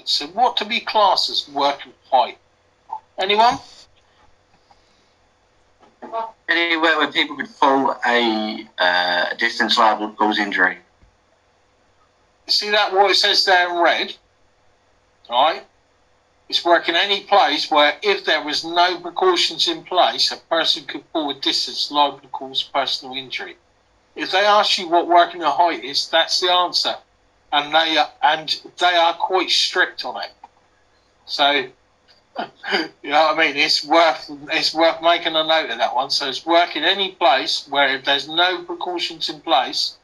So what to be classed as working height? Anyone? Anywhere where people could fall a distance liable to cause injury. See that what it says there in red? Right? It's working any place where if there was no precautions in place, a person could fall a distance liable to cause personal injury. If they ask you what working at height is, that's the answer. And they are quite strict on it. So you know what I mean? It's worth making a note of that one. So it's working any place where if there's no precautions in place,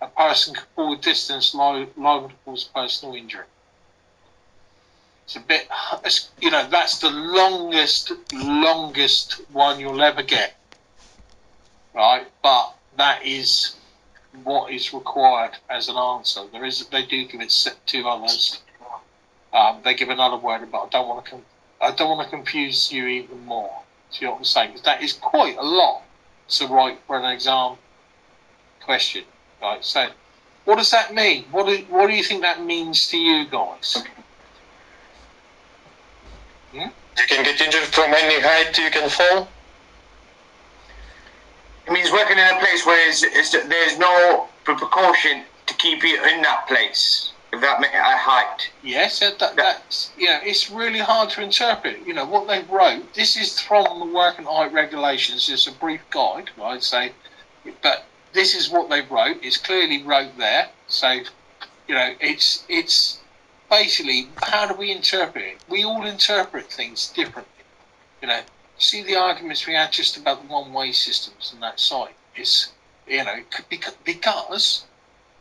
a person could fall a distance liable to cause personal injury. It's a bit, you know, that's the longest one you'll ever get, right? But that is what is required as an answer. They do give it two others. They give another word, but I don't want to confuse you even more. See what I'm saying? Because that is quite a lot to write for an exam question, right? So, what does that mean? What do you think that means to you guys? You can get injured from any height you can fall. It means working in a place where there's no precaution to keep you in that place. If that makes a height. Yes, that's, you know, it's really hard to interpret. You know, what they wrote, this is from the working height regulations. It's a brief guide, I'd say. But this is what they wrote. It's clearly wrote there. So, you know, it's basically, how do we interpret it? We all interpret things differently. You know, see the arguments we had just about the one-way systems and that site. It's, you know, because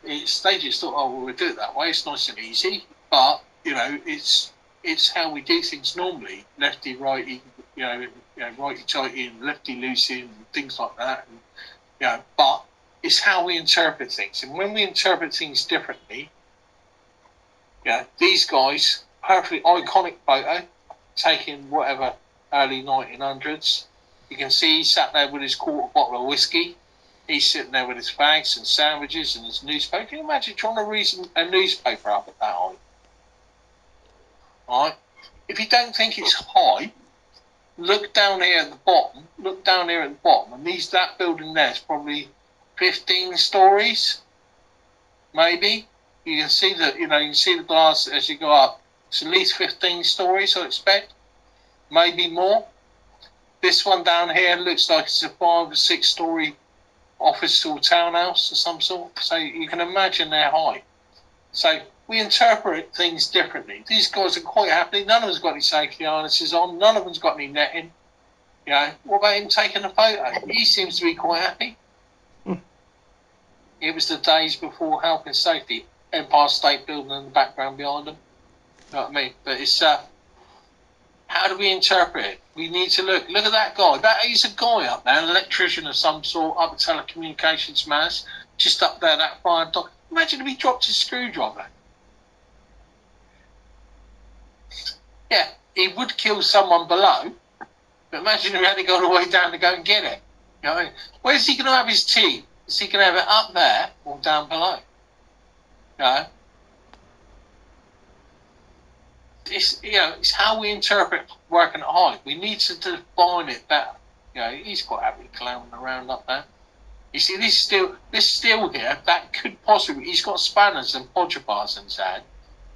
they just thought, oh, well, we'll do it that way. It's nice and easy. But, you know, it's how we do things normally. Lefty, righty, you know, righty, tighty, and lefty, loosey, and things like that. And, you know, but it's how we interpret things. And when we interpret things differently, yeah, these guys, perfectly iconic photo, taken whatever, early 1900s. You can see he sat there with his quarter bottle of whiskey. He's sitting there with his fags and sandwiches and his newspaper. Can you imagine trying to read a newspaper up at that height? Right? If you don't think it's high, look down here at the bottom. Look down here at the bottom. And that building there is probably 15 stories, maybe. You can see that, you know, you can see the glass as you go up. It's at least 15 stories, I expect. Maybe more. This one down here looks like it's a 5 or 6 story office or townhouse of some sort. So you can imagine their height. So we interpret things differently. These guys are quite happy. None of them's got any safety harnesses on. None of them's got any netting. You know, what about him taking a photo? He seems to be quite happy. It was the days before health and safety. Empire State Building in the background behind them. You know what I mean? But it's how do we interpret it? We need to look at that guy. That is a guy up there, an electrician of some sort, up a telecommunications mass, just up there, that fire dog. Imagine if he dropped his screwdriver. Yeah, he would kill someone below, but imagine if he had to go all the way down to go and get it. You know what I mean? Where's he going to have his tea? Is he going to have it up there or down below? You know? It's how we interpret working at height. We need to define it better. You know, he's quite happy clowning around up there. You see, this steel here, that could possibly, he's got spanners and podger bars in his hand.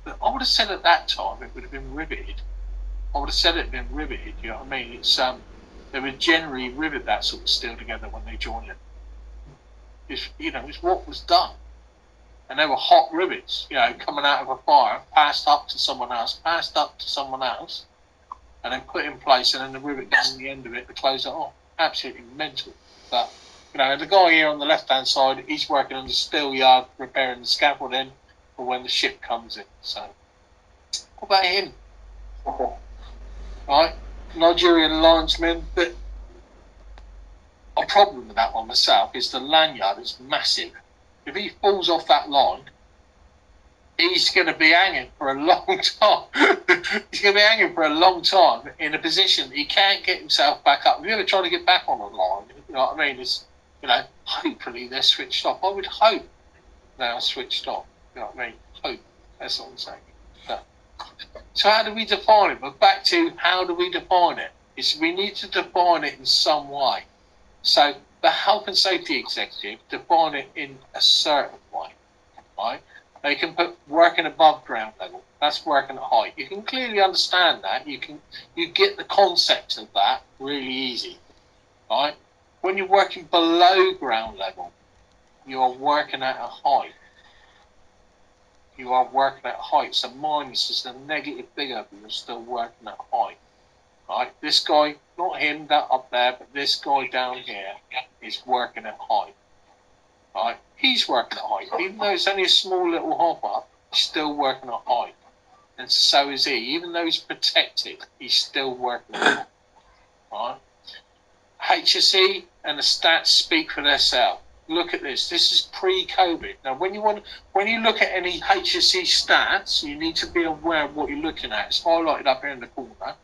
But I would have said at that time it would have been riveted. I would have said it had been riveted, you know what I mean? It's they would generally rivet that sort of steel together when they join it. It's what was done. And they were hot rivets, you know, coming out of a fire, passed up to someone else, and then put in place, and then the rivet goes in the end of it to close it off. Absolutely mental. But, you know, the guy here on the left-hand side, he's working on the steel yard, repairing the scaffolding for when the ship comes in. So, what about him? Right? Nigerian linesman, but a problem with that one myself is the lanyard is massive. If he falls off that line, he's going to be hanging for a long time. He's going to be hanging for a long time in a position he can't get himself back up. Have you ever tried to get back on a line? You know what I mean? It's, you know, hopefully they're switched off. I would hope they are switched off. You know what I mean? Hope. That's what I'm saying. But So how do we define it? But back to how do we define it? We need to define it in some way. So the health and safety executive define it in a certain way, right? They can put working above ground level. That's working at height. You can clearly understand that. You get the concept of that really easy, right? When you're working below ground level, you are working at a height. You are working at height. So minus is the negative figure, but you're still working at height. Right? This guy, not him, that up there, but this guy down here is working at height. Right? He's working at height. Even though it's only a small little hop up, he's still working at height. And so is he. Even though he's protected, he's still working at height. Right? HSE and the stats speak for themselves. Look at this. This is pre-COVID. Now, when you look at any HSE stats, you need to be aware of what you're looking at. It's highlighted up here in the corner.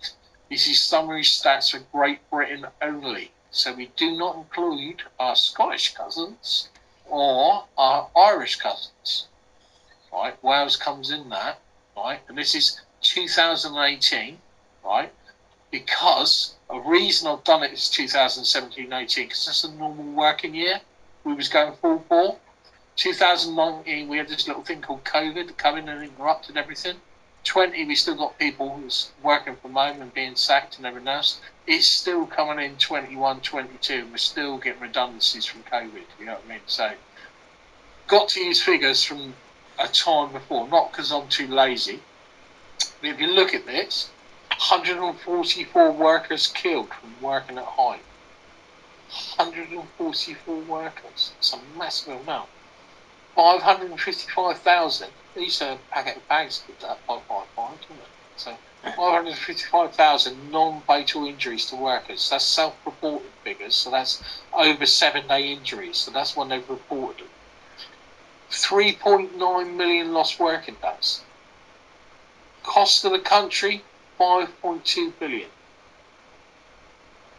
This is summary stats for Great Britain only. So we do not include our Scottish cousins or our Irish cousins. Right? Wales comes in that. Right? And this is 2018. Right? Because a reason I've done it is 2017-18, because that's a normal working year we was going full for. 2019, we had this little thing called COVID that come in and interrupted everything. 20, we still got people who's working from home and being sacked and everything else. It's still coming in 21, 22. We're still getting redundancies from COVID, you know what I mean? So, got to use figures from a time before, not because I'm too lazy. But if you look at this, 144 workers killed from working at height. 144 workers. It's a massive amount. 555,000. They used to packet of bags with that, 555, didn't it? So 555,000 non-fatal injuries to workers. That's self-reported figures. So that's over 7-day injuries. So that's when they've reported them. 3.9 million lost working days. Cost of the country, 5.2 billion.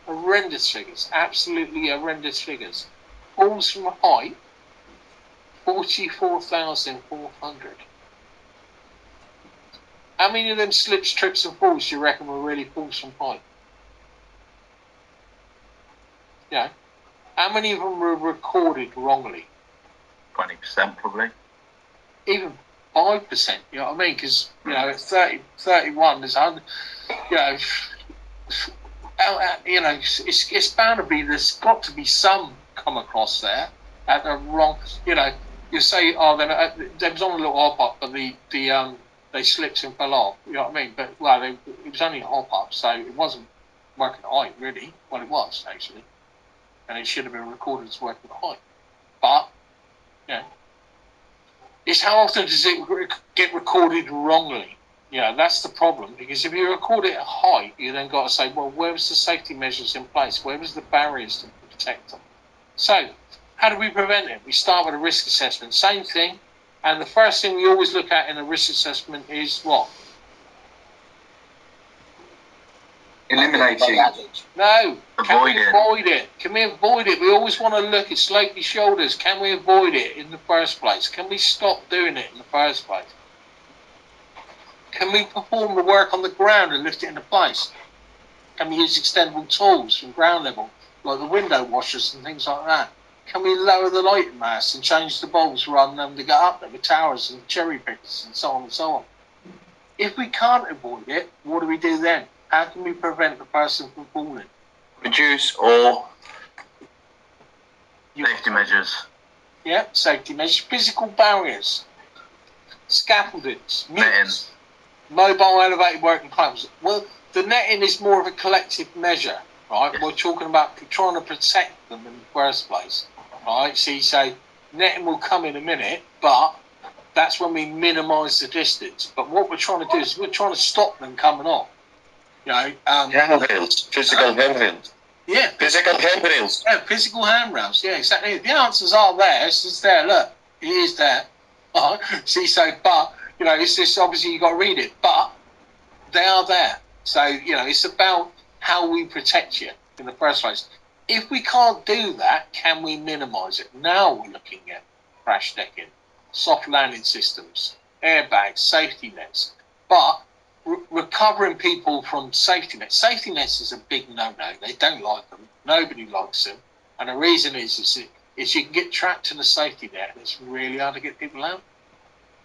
Horrendous figures, absolutely horrendous figures. Falls from height, 44,400. How many of them slips, trips and falls do you reckon were really falls from height? Yeah. How many of them were recorded wrongly? 20% probably. Even 5%, you know what I mean? Because, you know, at 30, 31, there's 100, you know, it's bound to be, there's got to be some come across there at the wrong, you know, you say, oh, they was on a little hop up, but they slipped and fell off, you know what I mean? But, well, it was only a hop up, so it wasn't working at height, really. Well, it was, actually. And it should have been recorded as working at height. But, you know, it's how often does it get recorded wrongly? Yeah, that's the problem, because if you record it at height, you then got to say, well, where was the safety measures in place? Where was the barriers to protect them? So, how do we prevent it? We start with a risk assessment. Same thing. And the first thing we always look at in a risk assessment is what? Eliminating. No. Avoid it. Avoid it? Can we avoid it? We always want to look at slopey shoulders. Can we avoid it in the first place? Can we stop doing it in the first place? Can we perform the work on the ground and lift it into place? Can we use extendable tools from ground level, like the window washers and things like that? Can we lower the lighting mass and change the bulbs rather than them to go up there with towers and cherry pickers and so on and so on? If we can't avoid it, what do we do then? How can we prevent the person from falling? Reduce or safety measures. Yeah, safety measures, physical barriers, scaffoldings, mutes, mobile elevated working clubs. Well, the netting is more of a collective measure, right? Yes. We're talking about trying to protect them in the first place, right? So you say netting will come in a minute, but that's when we minimise the distance. But what we're trying to do is we're trying to stop them coming off. You know, handrails, physical handrails. Yeah, physical handrails. Yeah, physical handrails. Yeah, exactly. The answers are there. It's just there. Look, it is there. See, so, but you know, it's just obviously you got to read it, but they are there. So you know, it's about how we protect you in the first place. If we can't do that, can we minimise it? Now we're looking at crash decking, soft landing systems, airbags, safety nets. But covering people from safety nets. Safety nets is a big no-no. They don't like them. Nobody likes them. And the reason is you can get trapped in a safety net and it's really hard to get people out.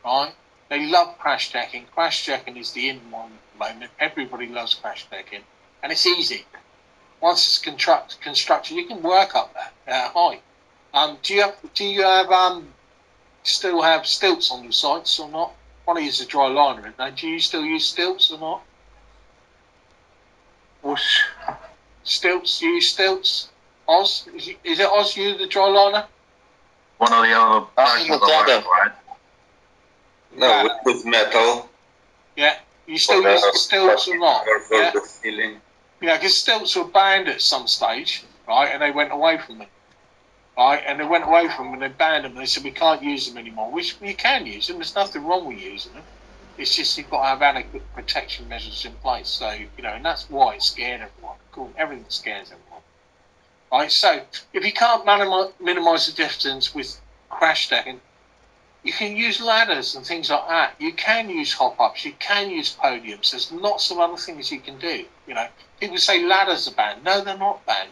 Right? They love crash decking. Crash decking is the in one moment. Everybody loves crash decking. And it's easy. Once it's constructed, you can work up that height. Do you have still have stilts on your sites or not? I want to use a dry liner, isn't it? Do you still use stilts or not? Whoosh. Stilts? Do you use stilts? Oz? Is it Oz you the dry liner? One or the other version of the other. right? No, with metal. Yeah. You still use stilts or not? For Yeah. the ceiling. Yeah, because stilts were banned at some stage, right? And they went away from them. Right? And they went away from them and they banned them. And they said, we can't use them anymore. Which you can use them. There's nothing wrong with using them. It's just you've got to have adequate protection measures in place. So, and that's why it scared everyone. Cool. Everything scares everyone. Right? So, if you can't minimise the distance with crash decking, you can use ladders and things like that. You can use hop-ups. You can use podiums. There's lots of other things you can do. People say ladders are banned. No, they're not banned.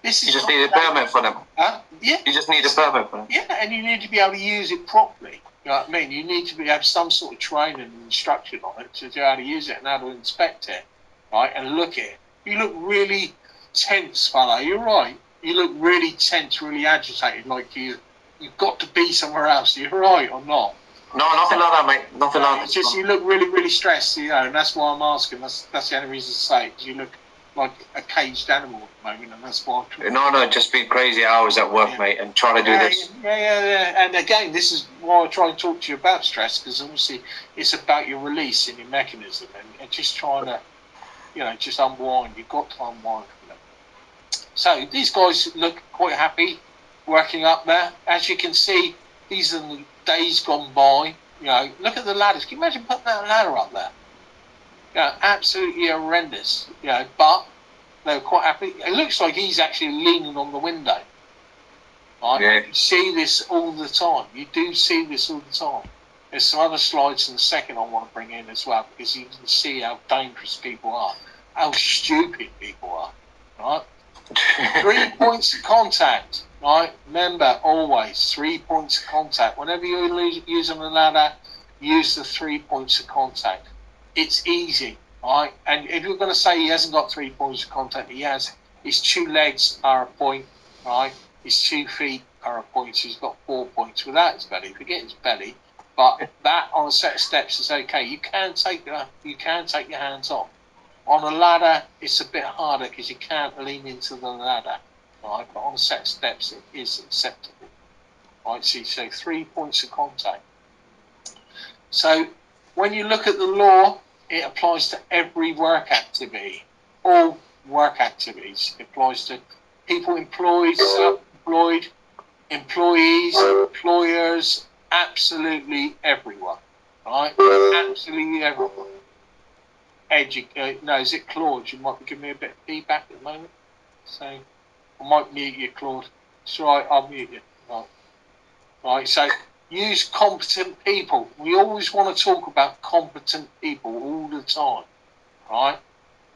This is. You just need a permit for them. Yeah. You just need a permit for them. Yeah, and you need to be able to use it properly. You know what I mean? You need to have some sort of training and instruction on it to know how to use it and how to inspect it, right? And look at it. You look really tense, fella. You're right. You look really tense, really agitated, like you've got to be somewhere else. You're right or not? No, nothing like that, mate. Nothing like that. It's just you look really, really stressed, and that's why I'm asking. That's the only reason to say it. You look like a caged animal at the moment, and that's why. No, just been crazy hours at work, mate, and trying to do this. Yeah. And again, this is why I try and talk to you about stress, because obviously it's about your release in your mechanism, and just trying to, just unwind. You've got to unwind from it. So these guys look quite happy working up there. As you can see, these are the days gone by. Look at the ladders. Can you imagine putting that ladder up there? Absolutely horrendous. But they're quite happy. It looks like he's actually leaning on the window. Right? Yeah. You see this all the time. You do see this all the time. There's some other slides in a second I want to bring in as well, because you can see how dangerous people are, how stupid people are. Right? 3 points of contact. Right? Remember, always 3 points of contact. Whenever you're using a ladder, use the 3 points of contact. It's easy, right? And if you're going to say he hasn't got 3 points of contact, he has. His 2 legs are a point, right? His 2 feet are a point. So he's got 4 points without his belly. Forget his belly, but that on a set of steps is okay. You can take your hands off. On a ladder, it's a bit harder because you can't lean into the ladder, right? But on a set of steps, it is acceptable, right? So 3 points of contact. So when you look at the law, it applies to every work activity, all work activities. It applies to people employed, self-employed, employees, employers, absolutely everyone, right? Absolutely everyone. No, is it Claude? You might be giving me a bit of feedback at the moment. So I might mute you, Claude. It's all right, I'll mute you. Right, so use competent people. We always want to talk about competent people all the time, right?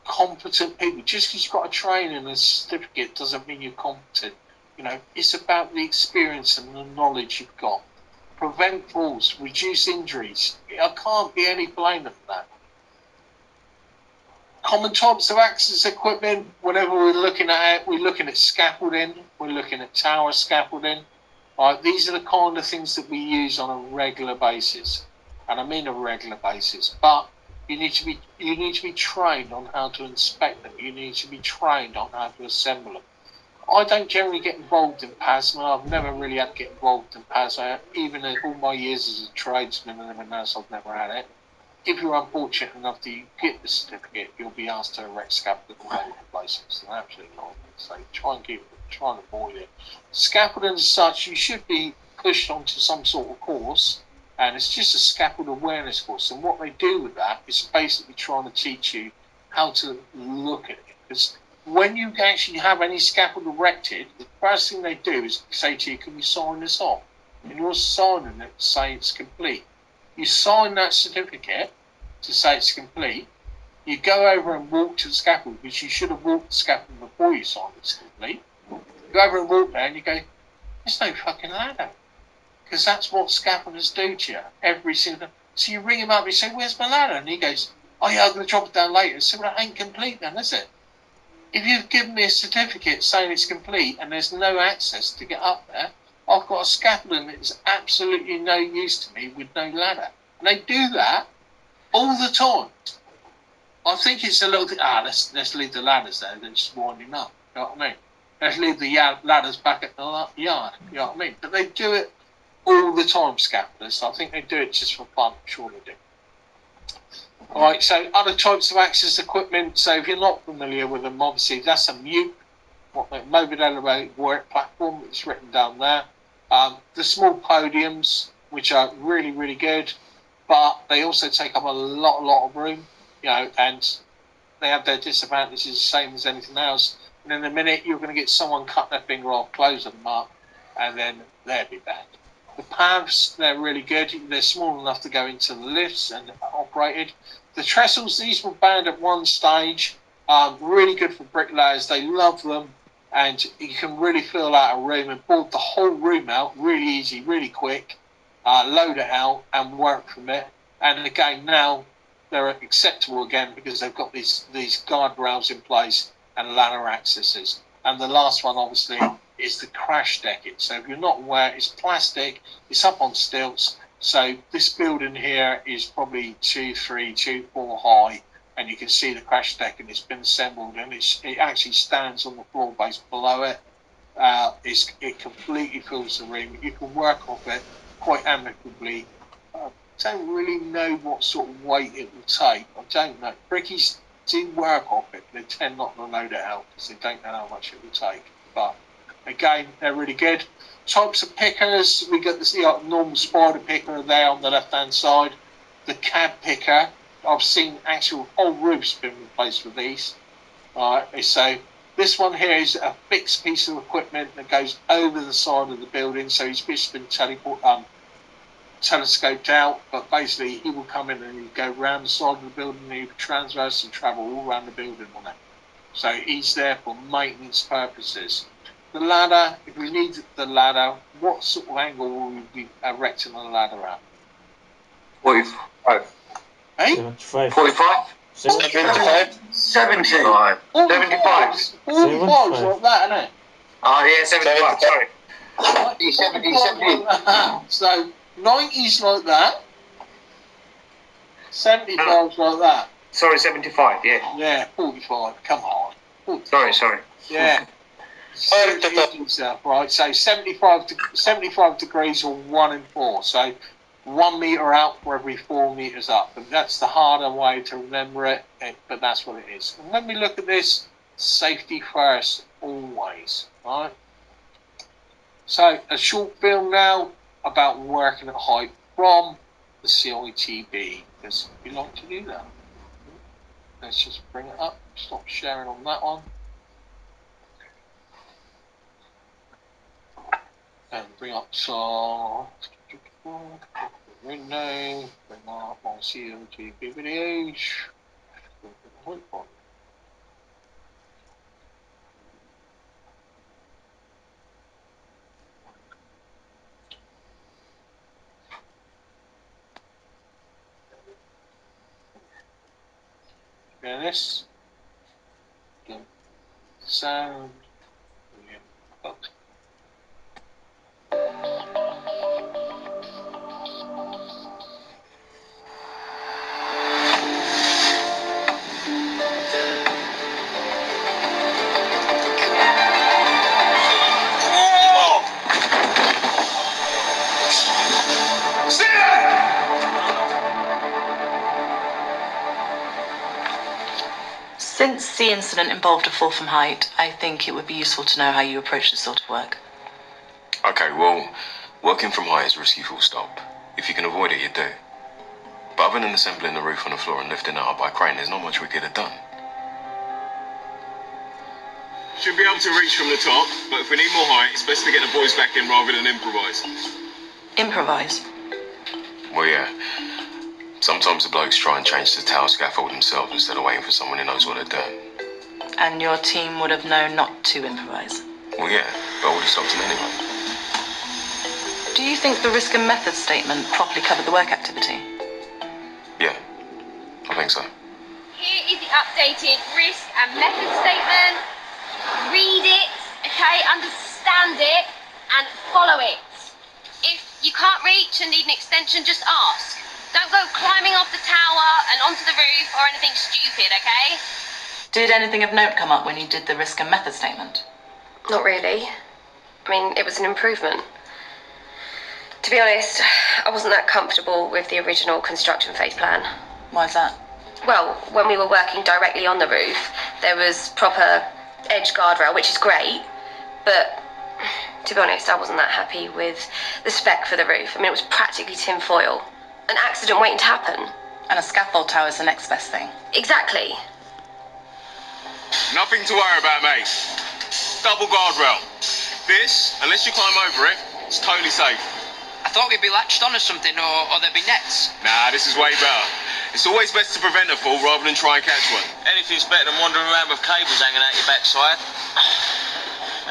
Competent people. Just because you've got a training and a certificate doesn't mean you're competent. It's about the experience and the knowledge you've got. Prevent falls, reduce injuries. I can't be any blamer than that. Common types of access equipment, whenever we're looking at it, we're looking at scaffolding, we're looking at tower scaffolding. Right, these are the kind of things that we use on a regular basis, and I mean a regular basis. But you need to be trained on how to inspect them. You need to be trained on how to assemble them. I don't generally get involved in PASMA. I've never really had to get involved in PASMA, even in all my years as a tradesman and everything else. I've never had it. If you're unfortunate enough to get the certificate, you'll be asked to erect scaffolding all over the place. It's an absolute nightmare. So try and avoid it. Scaffolding as such, you should be pushed onto some sort of course, and it's just a scaffold awareness course. And what they do with that is basically trying to teach you how to look at it. Because when you actually have any scaffold erected, the first thing they do is say to you, can you sign this off? And you're signing it to say it's complete. You sign that certificate to say it's complete, You go over and walk to the scaffold, because you should have walked the scaffold before you signed it's complete. You go over and walk there and you go, there's no fucking ladder. Because that's what scaffolders do to you every single time. So you ring him up and you say, where's my ladder? And he goes, oh yeah, I'm going to drop it down later. So that ain't complete then, is it? If you've given me a certificate saying it's complete and there's no access to get up there, I've got a scaffolding that is absolutely no use to me with no ladder. And they do that all the time. I think it's a little bit, let's leave the ladders there, they're just winding up. You know what I mean? Let's leave the ladders back at the yard. You know what I mean? But they do it all the time, scaffolders. I think they do it just for fun. I'm sure they do. Alright, so other types of access equipment. So if you're not familiar with them, obviously that's a MUP, mobile elevated work platform. It's written down there. The small podiums, which are really, really good, but they also take up a lot of room, you know, and they have their disadvantages the same as anything else. And in a minute, you're going to get someone cut their finger off, close them up, and then they'll be bad. The paths, they're really good. They're small enough to go into the lifts and operated. The trestles, these were banned at one stage. Really good for bricklayers. They love them. And you can really fill out a room and board the whole room out really easy, really quick. Load it out and work from it. And again, now they're acceptable again because they've got these guardrails in place and ladder accesses. And the last one, obviously, is the crash decking. So if you're not aware, it's plastic, it's up on stilts. So this building here is probably 2, 3, 2, 4 high, and you can see the crash decking. It's been assembled, and it actually stands on the floor base below it. It completely fills the room. You can work off it quite amicably. Don't really know what sort of weight it will take. I don't know. Brickies do work off it. They tend not to load it out because they don't know how much it will take. But again, they're really good. Types of pickers, we got the normal spider picker there on the left-hand side. The cab picker, I've seen actual whole roofs been replaced with these. So this one here is a fixed piece of equipment that goes over the side of the building. So it's just been telescoped out, but basically he will come in and he'll go around the side of the building and he'll transverse and travel all around the building on it. So he's there for maintenance purposes. The ladder, if we need the ladder, what sort of angle will we be erecting the ladder at? 45. Hey? 75. 45? 75? 75. 45 like that, isn't it? Oh, yeah, 75, sorry. 70. So 90's like that. 75's like that. Sorry, 75, yeah. Yeah, 45. Come on. 45. Sorry. Yeah. Right, so 75 degrees or 1 and 4. So 1 metre out for every 4 metres up. And that's the harder way to remember it, but that's what it is. And when we look at this, safety first, always. Right? So a short film now about working at height from the Citb, because we like to do that. Let's just bring it up, stop sharing on that one. And bring up some window, bring up my Citb videos. Yeah, this sound. Since the incident involved a fall from height, I think it would be useful to know how you approach this sort of work. Okay, well, working from height is risky full stop. If you can avoid it, you do. But other than assembling the roof on the floor and lifting it up by crane, there's not much we could have done. Should be able to reach from the top, but if we need more height, it's best to get the boys back in rather than improvise. Improvise? Well, yeah. Sometimes the blokes try and change the tower scaffold themselves instead of waiting for someone who knows what they're doing. And your team would have known not to improvise. Well, yeah, but I would have stopped them anyway. Do you think the risk and method statement properly covered the work activity? Yeah, I think so. Here is the updated risk and method statement. Read it, okay, understand it, and follow it. If you can't reach and need an extension, just ask. Don't go climbing off the tower and onto the roof or anything stupid, okay? Did anything of note come up when you did the risk and method statement? Not really. I mean, it was an improvement. To be honest, I wasn't that comfortable with the original construction phase plan. Why's that? Well, when we were working directly on the roof, there was proper edge guardrail, which is great, but to be honest, I wasn't that happy with the spec for the roof. I mean, it was practically tin foil. An accident waiting to happen. And a scaffold tower is the next best thing. Exactly. Nothing to worry about, mate. Double guardrail. This, unless you climb over it, it's totally safe. I thought we'd be latched on or something, or there'd be nets. Nah, this is way better. It's always best to prevent a fall rather than try and catch one. Anything's better than wandering around with cables hanging out your backside.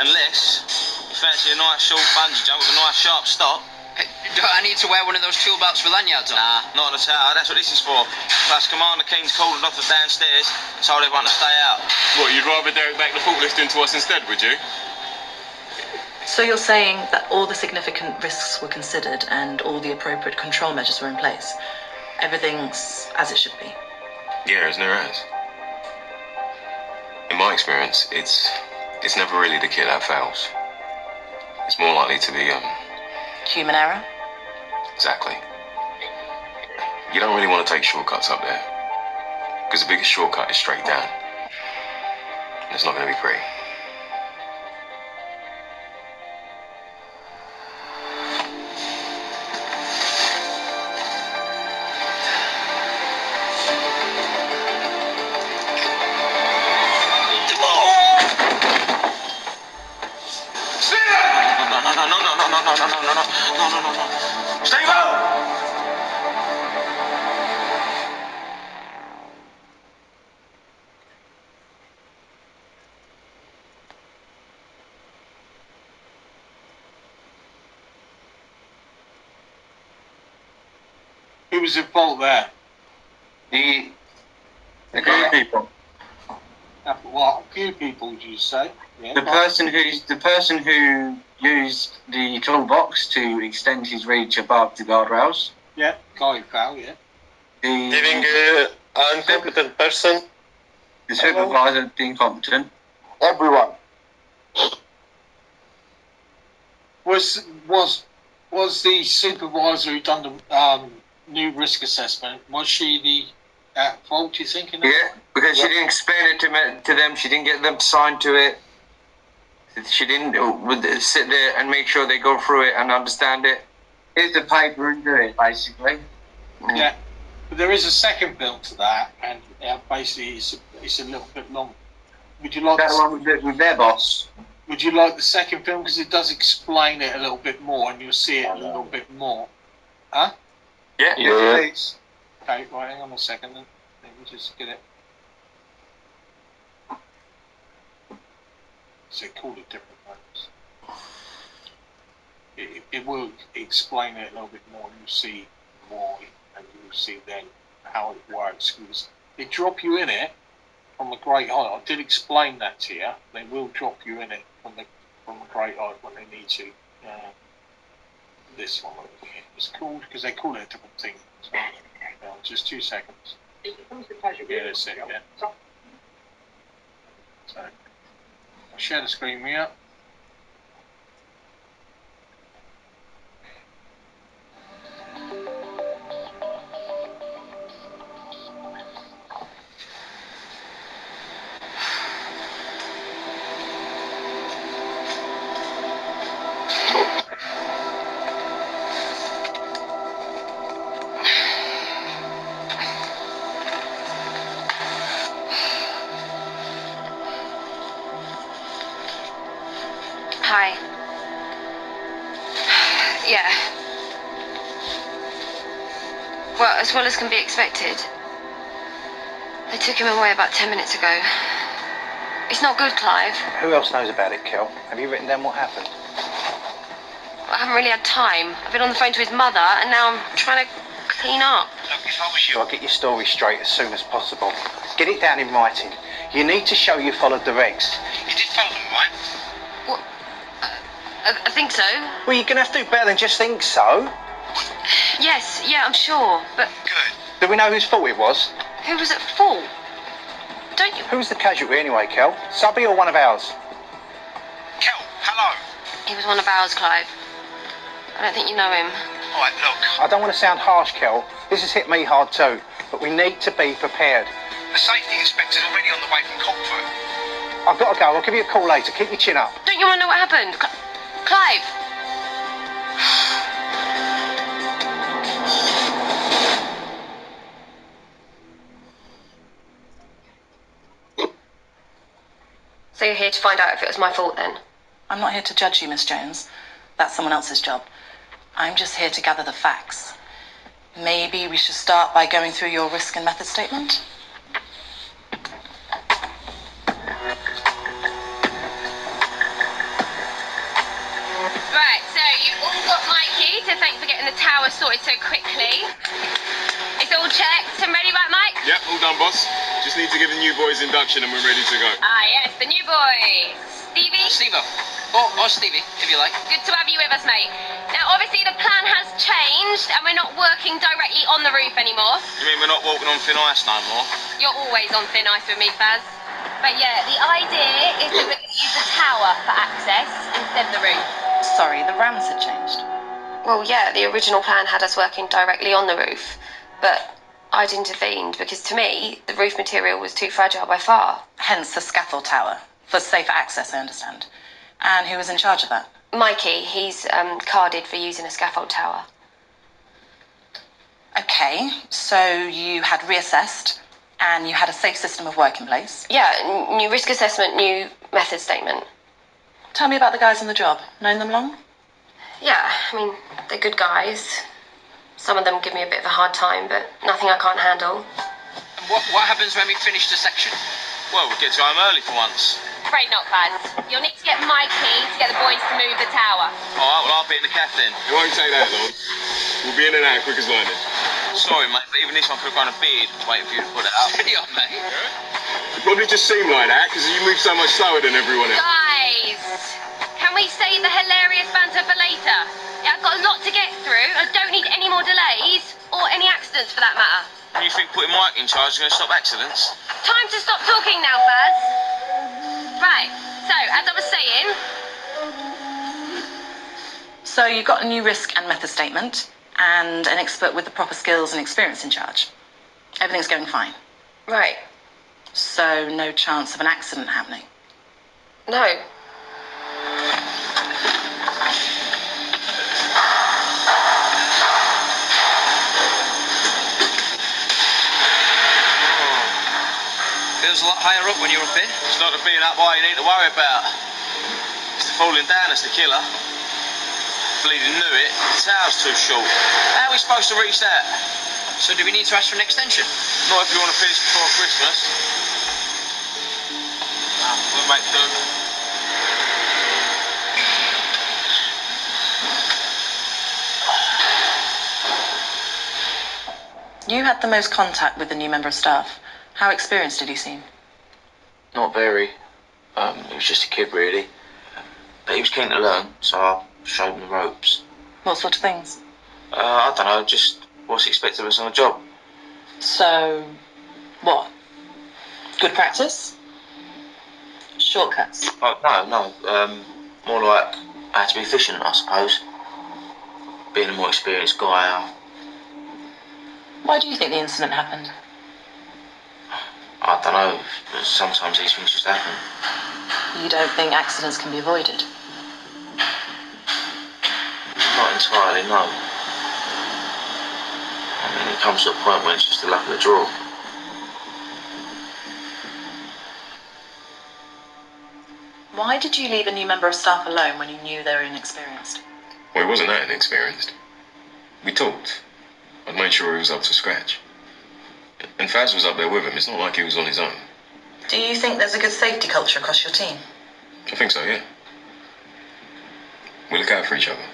Unless you fancy a nice short bungee jump with a nice sharp stop. Don't I need to wear one of those tool belts with lanyards on? Nah, not on the tower, that's what this is for. Plus, Commander King's called off the downstairs and told everyone to stay out. What, you'd rather Derek back the forklift into us instead, would you? So you're saying that all the significant risks were considered and all the appropriate control measures were in place? Everything's as it should be? Yeah, as near as. In my experience, it's never really the kit that fails. It's more likely to be, Human error? exactly. You don't really want to take shortcuts up there, because the biggest shortcut is straight down. And it's not going to be pretty. No. Stay low! Who was at fault there? The group people. What? A few people, did you say? Yeah, The person who used the toolbox to extend his reach above the guardrails. Yeah, guy fell, yeah. Giving an incompetent person. The supervisor, the incompetent. Everyone. Was the supervisor who done the new risk assessment, was she the at fault, you think? Yeah, because she didn't explain it to them. She didn't get them to sign to it. She didn't sit there and make sure they go through it and understand it. Here's the paper and do it, basically. Yeah, but there is a second film to that, and basically it's a little bit long. Would you like that one with their boss? Would you like the second film, because it does explain it a little bit more, and you'll see it a little bit more? Huh? Yeah. Please. Okay, right, hang on a second then. Let me just get it. So they called it different names. It will explain it a little bit more, and you'll see why, and you'll see then how it works. Because they drop you in it from the great height. I did explain that to you. They will drop you in it from the great height when they need to. This one over here. It's called, because they call it a different thing. So, just 2 seconds. Yeah, that's it, yeah. So, I'll share the screen with you. Hi. Yeah. Well, as well as can be expected. They took him away about 10 minutes ago. It's not good, Clive. Who else knows about it, Kel? Have you written down what happened? I haven't really had time. I've been on the phone to his mother, and now I'm trying to clean up. Look, if I was you, I'd get your story straight as soon as possible. Get it down in writing. You need to show you followed the regs. You did follow them, right? Well, I think so. Well, you're going to have to do better than just think so. Yes, yeah, I'm sure, but... Good. Do we know whose fault it was? Who was at fault? Don't you... Who's the casualty anyway, Kel? Subby or one of ours? Kel, hello. He was one of ours, Clive. I don't think you know him. All right, look. I don't want to sound harsh, Kel. This has hit me hard too. But we need to be prepared. The safety inspector's already on the way from Colford. I've got to go. I'll give you a call later. Keep your chin up. Don't you want to know what happened? Clive! So you're here to find out if it was my fault then? I'm not here to judge you, Miss Jones. That's someone else's job. I'm just here to gather the facts. Maybe we should start by going through your risk and method statement? Right, so you've all got Mikey to thank for getting the tower sorted so quickly. It's all checked and ready, right, Mike? Yep, all done, boss. Just need to give the new boys induction and we're ready to go. Ah, yes, the new boys. Stevie? Steve-o. Or Stevie, if you like. Good to have you with us, mate. Now, obviously, the plan has changed and we're not working directly on the roof anymore. You mean we're not walking on thin ice no more? You're always on thin ice with me, Faz. But yeah, the idea is that we use the tower for access instead of the roof. Sorry, the RAMs had changed. Well, yeah, the original plan had us working directly on the roof, but I'd intervened because to me, the roof material was too fragile by far. Hence the scaffold tower. For safer access, I understand. And who was in charge of that? Mikey, he's carded for using a scaffold tower. Okay, so you had reassessed and you had a safe system of work in place. Yeah, new risk assessment, new method statement. Tell me about the guys on the job. Known them long? Yeah, I mean, they're good guys. Some of them give me a bit of a hard time, but nothing I can't handle. And what happens when we finish the section? Well, we get to home early for once. Afraid not, Faz. You'll need to get Mikey to get the boys to move the tower. All right, well, I'll be in the caf then. It won't take that long. We'll be in and out quick as lightning. Sorry, mate, but even this one could have grown a beard waiting for you to put it up. Steady on, mate. It probably just seemed like that because you move so much slower than everyone else. Guys, can we save the hilarious banter for later? Yeah, I've got a lot to get through. I don't need any more delays or any accidents for that matter. And you think putting Mike in charge is going to stop accidents? Time to stop talking now, Faz. Right, so as I was saying... So you've got a new risk and method statement and an expert with the proper skills and experience in charge. Everything's going fine. Right. So no chance of an accident happening? No. Feels a lot higher up when you're up here. It's not the being up high you need to worry about. It's the falling down that's the killer. Bleeding knew it. The tower's too short. How are we supposed to reach that? So do we need to ask for an extension? Not if we want to finish before Christmas. We'll make do. You had the most contact with the new member of staff. How experienced did he seem? Not very. He was just a kid, really. But he was keen to learn, so I showed him the ropes. What sort of things? I don't know, just what's expected of us on a job. So, what? Good practice? Shortcuts? Oh, no. More like I had to be efficient, I suppose. Being a more experienced guy, Why do you think the incident happened? I don't know. Sometimes these things just happen. You don't think accidents can be avoided? Not entirely, no. I mean, it comes to a point when it's just the luck of the draw. Why did you leave a new member of staff alone when you knew they were inexperienced? Well, he wasn't that inexperienced. We talked. I'd made sure he was up to scratch. And Faz was up there with him. It's not like he was on his own. Do you think there's a good safety culture across your team? I think so, yeah. We look out for each other.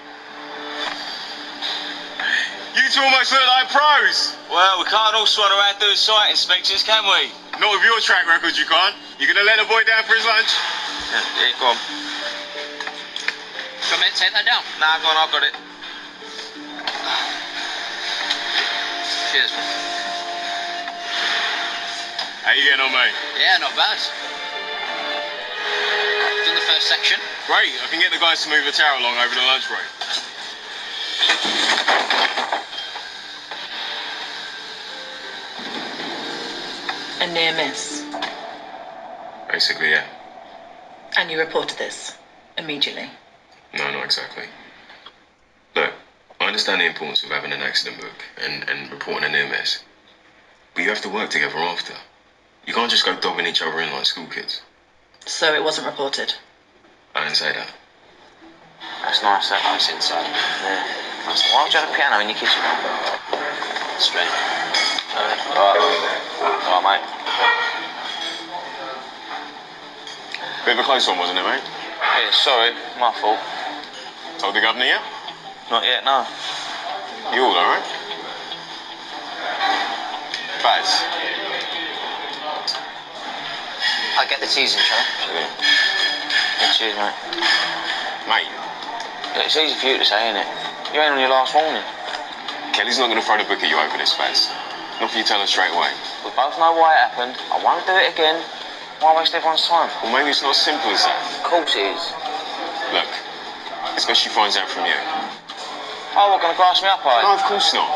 You two almost look like pros. Well, we can't all swan around doing site inspections, can we? Not with your track record, you can't. You gonna let the boy down for his lunch? Yeah, go on. Do you want me to take that down? Nah, go on, I've got it. Cheers, man. How you getting on, mate? Yeah, not bad. Done the first section. Great, I can get the guys to move the tower along over the lunch break. A near miss. Basically, yeah. And you reported this immediately? No, not exactly. Look, I understand the importance of having an accident book and reporting a near miss. But you have to work together after. You can't just go dobbing each other in like school kids. So it wasn't reported? I didn't say that. That's nice, that nice inside. Yeah. Nice. Why would you have a piano in your kitchen? Straight. Alright, mate. Bit of a close one, wasn't it, mate? Yeah, sorry, my fault. Told the governor yet? Not yet, no. You all alright? Baz. I'll get the teas in, shall I? Yeah, cheers, mate. Mate. Yeah, it's easy for you to say, isn't it? You ain't on your last warning. Kelly's not going to throw the book at you over this, Baz. Not if you tell her straight away. We both know why it happened. I won't do it again. Why waste everyone's time? Well, maybe it's not as simple as that. Of course it is. Look, it's best she finds out from you. Oh, what, gonna grass me up, are you? No, of course not.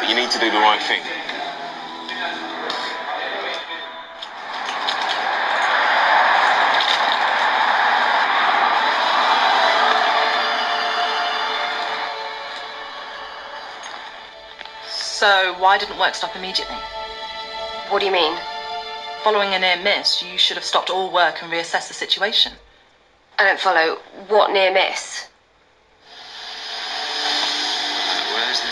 But you need to do the right thing. So why didn't work stop immediately? What do you mean? Following a near miss, you should have stopped all work and reassessed the situation. I don't follow. What near miss? Where's the...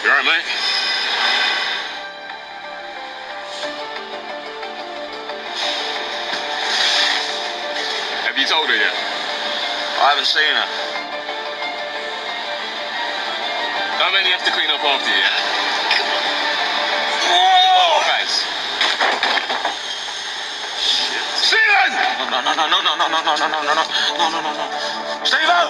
You alright, mate? Have you told her yet? I haven't seen her. Don't make me have to clean up after you, yeah? Whoa! Baz. Stephen! No. Steve-O!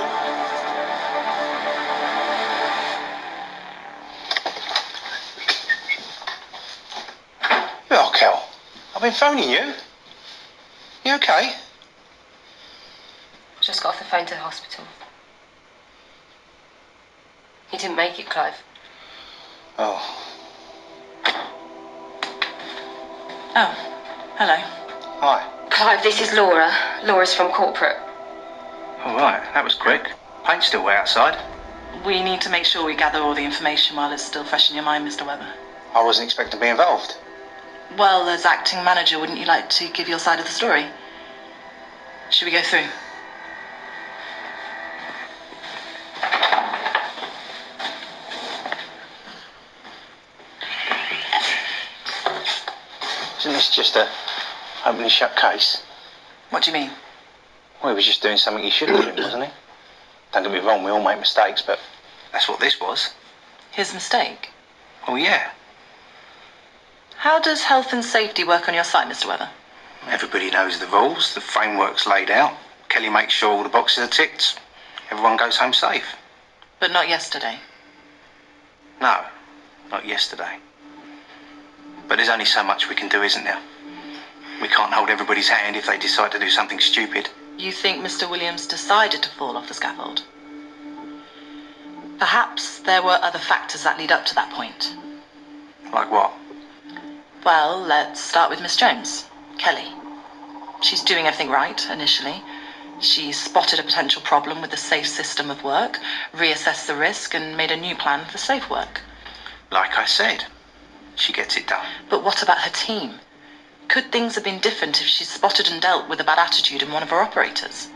Oh, Kel, I've been phoning you. You okay? Just got off the phone to the hospital. He didn't make it, Clive. Oh. Oh, hello. Hi. Clive, this is Laura. Laura's from corporate. All right, that was quick. Paint's still way outside. We need to make sure we gather all the information while it's still fresh in your mind, Mr. Webber. I wasn't expecting to be involved. Well, as acting manager, wouldn't you like to give your side of the story? Should we go through? Isn't this just a open and shut case? What do you mean? Well, he was just doing something he shouldn't have done, wasn't he? Don't get me wrong, we all make mistakes, but that's what this was. His mistake? Oh, yeah. How does health and safety work on your site, Mr. Webber? Everybody knows the rules, the framework's laid out. Kelly makes sure all the boxes are ticked. Everyone goes home safe. But not yesterday. No, not yesterday. But there's only so much we can do, isn't there? We can't hold everybody's hand if they decide to do something stupid. You think Mr. Williams decided to fall off the scaffold? Perhaps there were other factors that lead up to that point. Like what? Well, let's start with Miss Jones, Kelly. She's doing everything right, initially. She spotted a potential problem with the safe system of work, reassessed the risk, and made a new plan for safe work. Like I said, she gets it done. But what about her team? Could things have been different if she spotted and dealt with a bad attitude in one of her operators?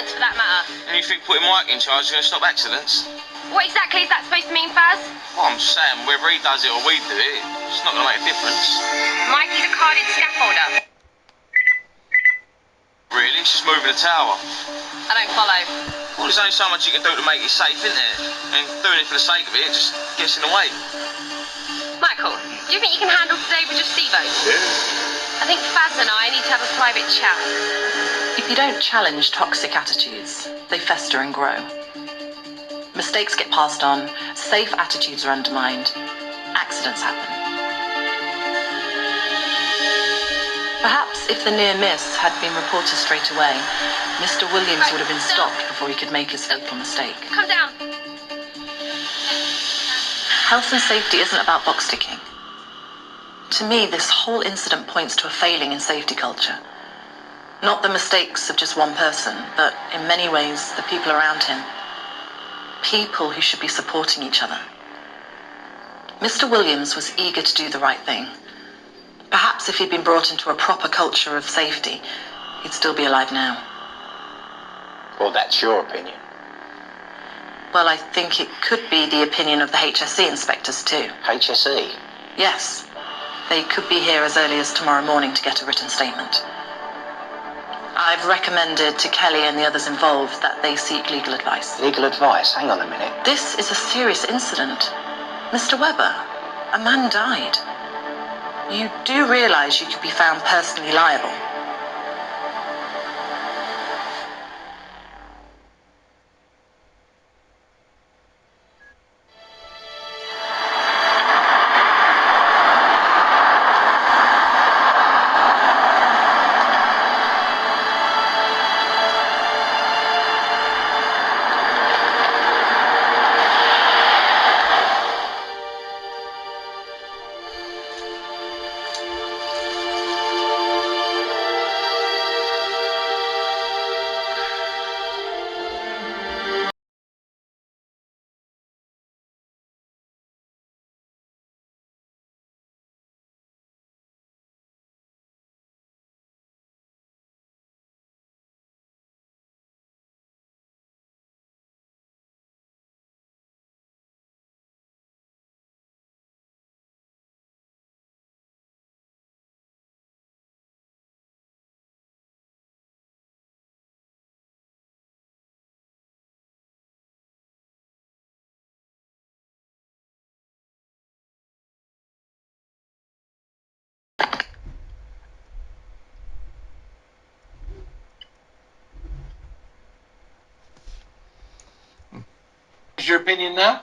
accidents for that matter. And you think putting Mike in charge is going to stop accidents? What exactly is that supposed to mean, Faz? Well, I'm just saying, whether he does it or we do it, it's not going to make a difference. Mikey's a carded scaffolder. Really? It's just moving the tower. I don't follow. Well, there's only so much you can do to make it safe, isn't there? And doing it for the sake of it just gets in the way. Michael, do you think you can handle today with just Steve-O's? Yeah. I think Faz and I need to have a private chat. If you don't challenge toxic attitudes, they fester and grow. Mistakes get passed on, safe attitudes are undermined, accidents happen. Perhaps if the near miss had been reported straight away, Mr. Williams would have been stopped before he could make his fatal mistake. Come down. Health and safety isn't about box ticking. To me, this whole incident points to a failing in safety culture. Not the mistakes of just one person, but in many ways, the people around him. People who should be supporting each other. Mr. Williams was eager to do the right thing. Perhaps if he'd been brought into a proper culture of safety, he'd still be alive now. Well, that's your opinion. Well, I think it could be the opinion of the HSE inspectors too. HSE? Yes. They could be here as early as tomorrow morning to get a written statement. I've recommended to Kelly and the others involved that they seek legal advice. Legal advice? Hang on a minute. This is a serious incident. Mr. Webber, a man died. You do realise you could be found personally liable. Is your opinion now?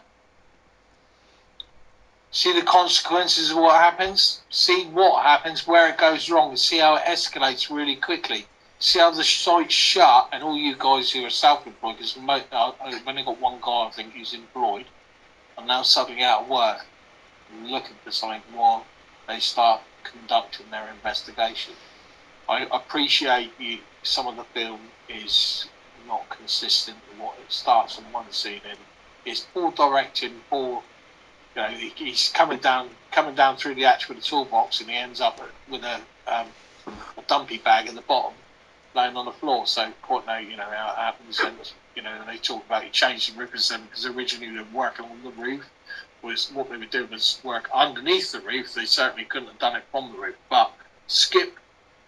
See the consequences of what happens? See what happens, where it goes wrong, and see how it escalates really quickly. See how the site's shut, and all you guys who are self-employed, because I've only got one guy, I think, who's employed, and now suddenly out of work, and looking for something while they start conducting their investigation. I appreciate you. Some of the film is not consistent with what it starts on one scene, and it's poor directing, poor. You know, he's coming down through the hatch with a toolbox, and he ends up with a dumpy bag at the bottom, laying on the floor. So quite know, you know how it happens, and you know they talk about you change the rippers then because originally they were working on the roof. Was what they were doing was work underneath the roof. They certainly couldn't have done it from the roof, but skip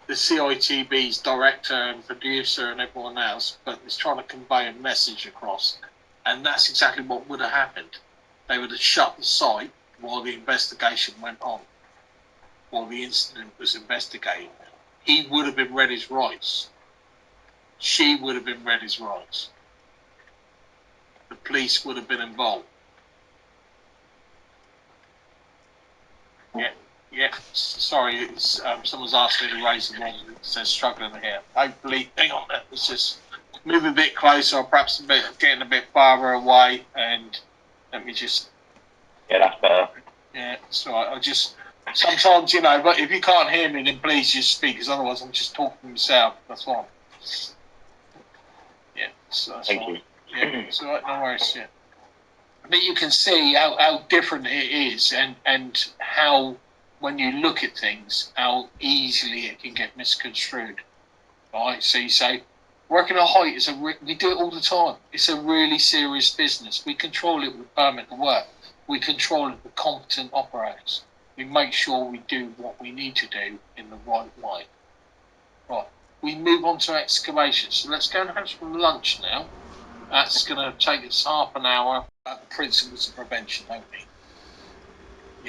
the Citb's director and producer and everyone else, but it's trying to convey a message across, and that's exactly what would have happened. They would have shut the site while the investigation went on, while the incident was investigated. He would have been read his rights. She would have been read his rights. The police would have been involved. Yeah. Sorry, it's, someone's asked me to raise the one that says struggling here. Hopefully, hang on, let's just move a bit closer, or perhaps getting a bit farther away, and let me just. Yeah, that's better. Yeah, so I just sometimes, you know, but if you can't hear me, then please just speak, because otherwise I'm just talking to myself. That's fine. Yeah, so that's Thank fine. you. Yeah, it's all right, no worries. Yeah, but you can see how different it is, and how when you look at things, how easily it can get misconstrued. Right? So you say, Working at height is we do it all the time. It's a really serious business. We control it with permit to work. We control it with competent operators. We make sure we do what we need to do in the right way. Right. We move on to excavation. So let's go and have some lunch now. That's going to take us half an hour about the principles of prevention, don't we?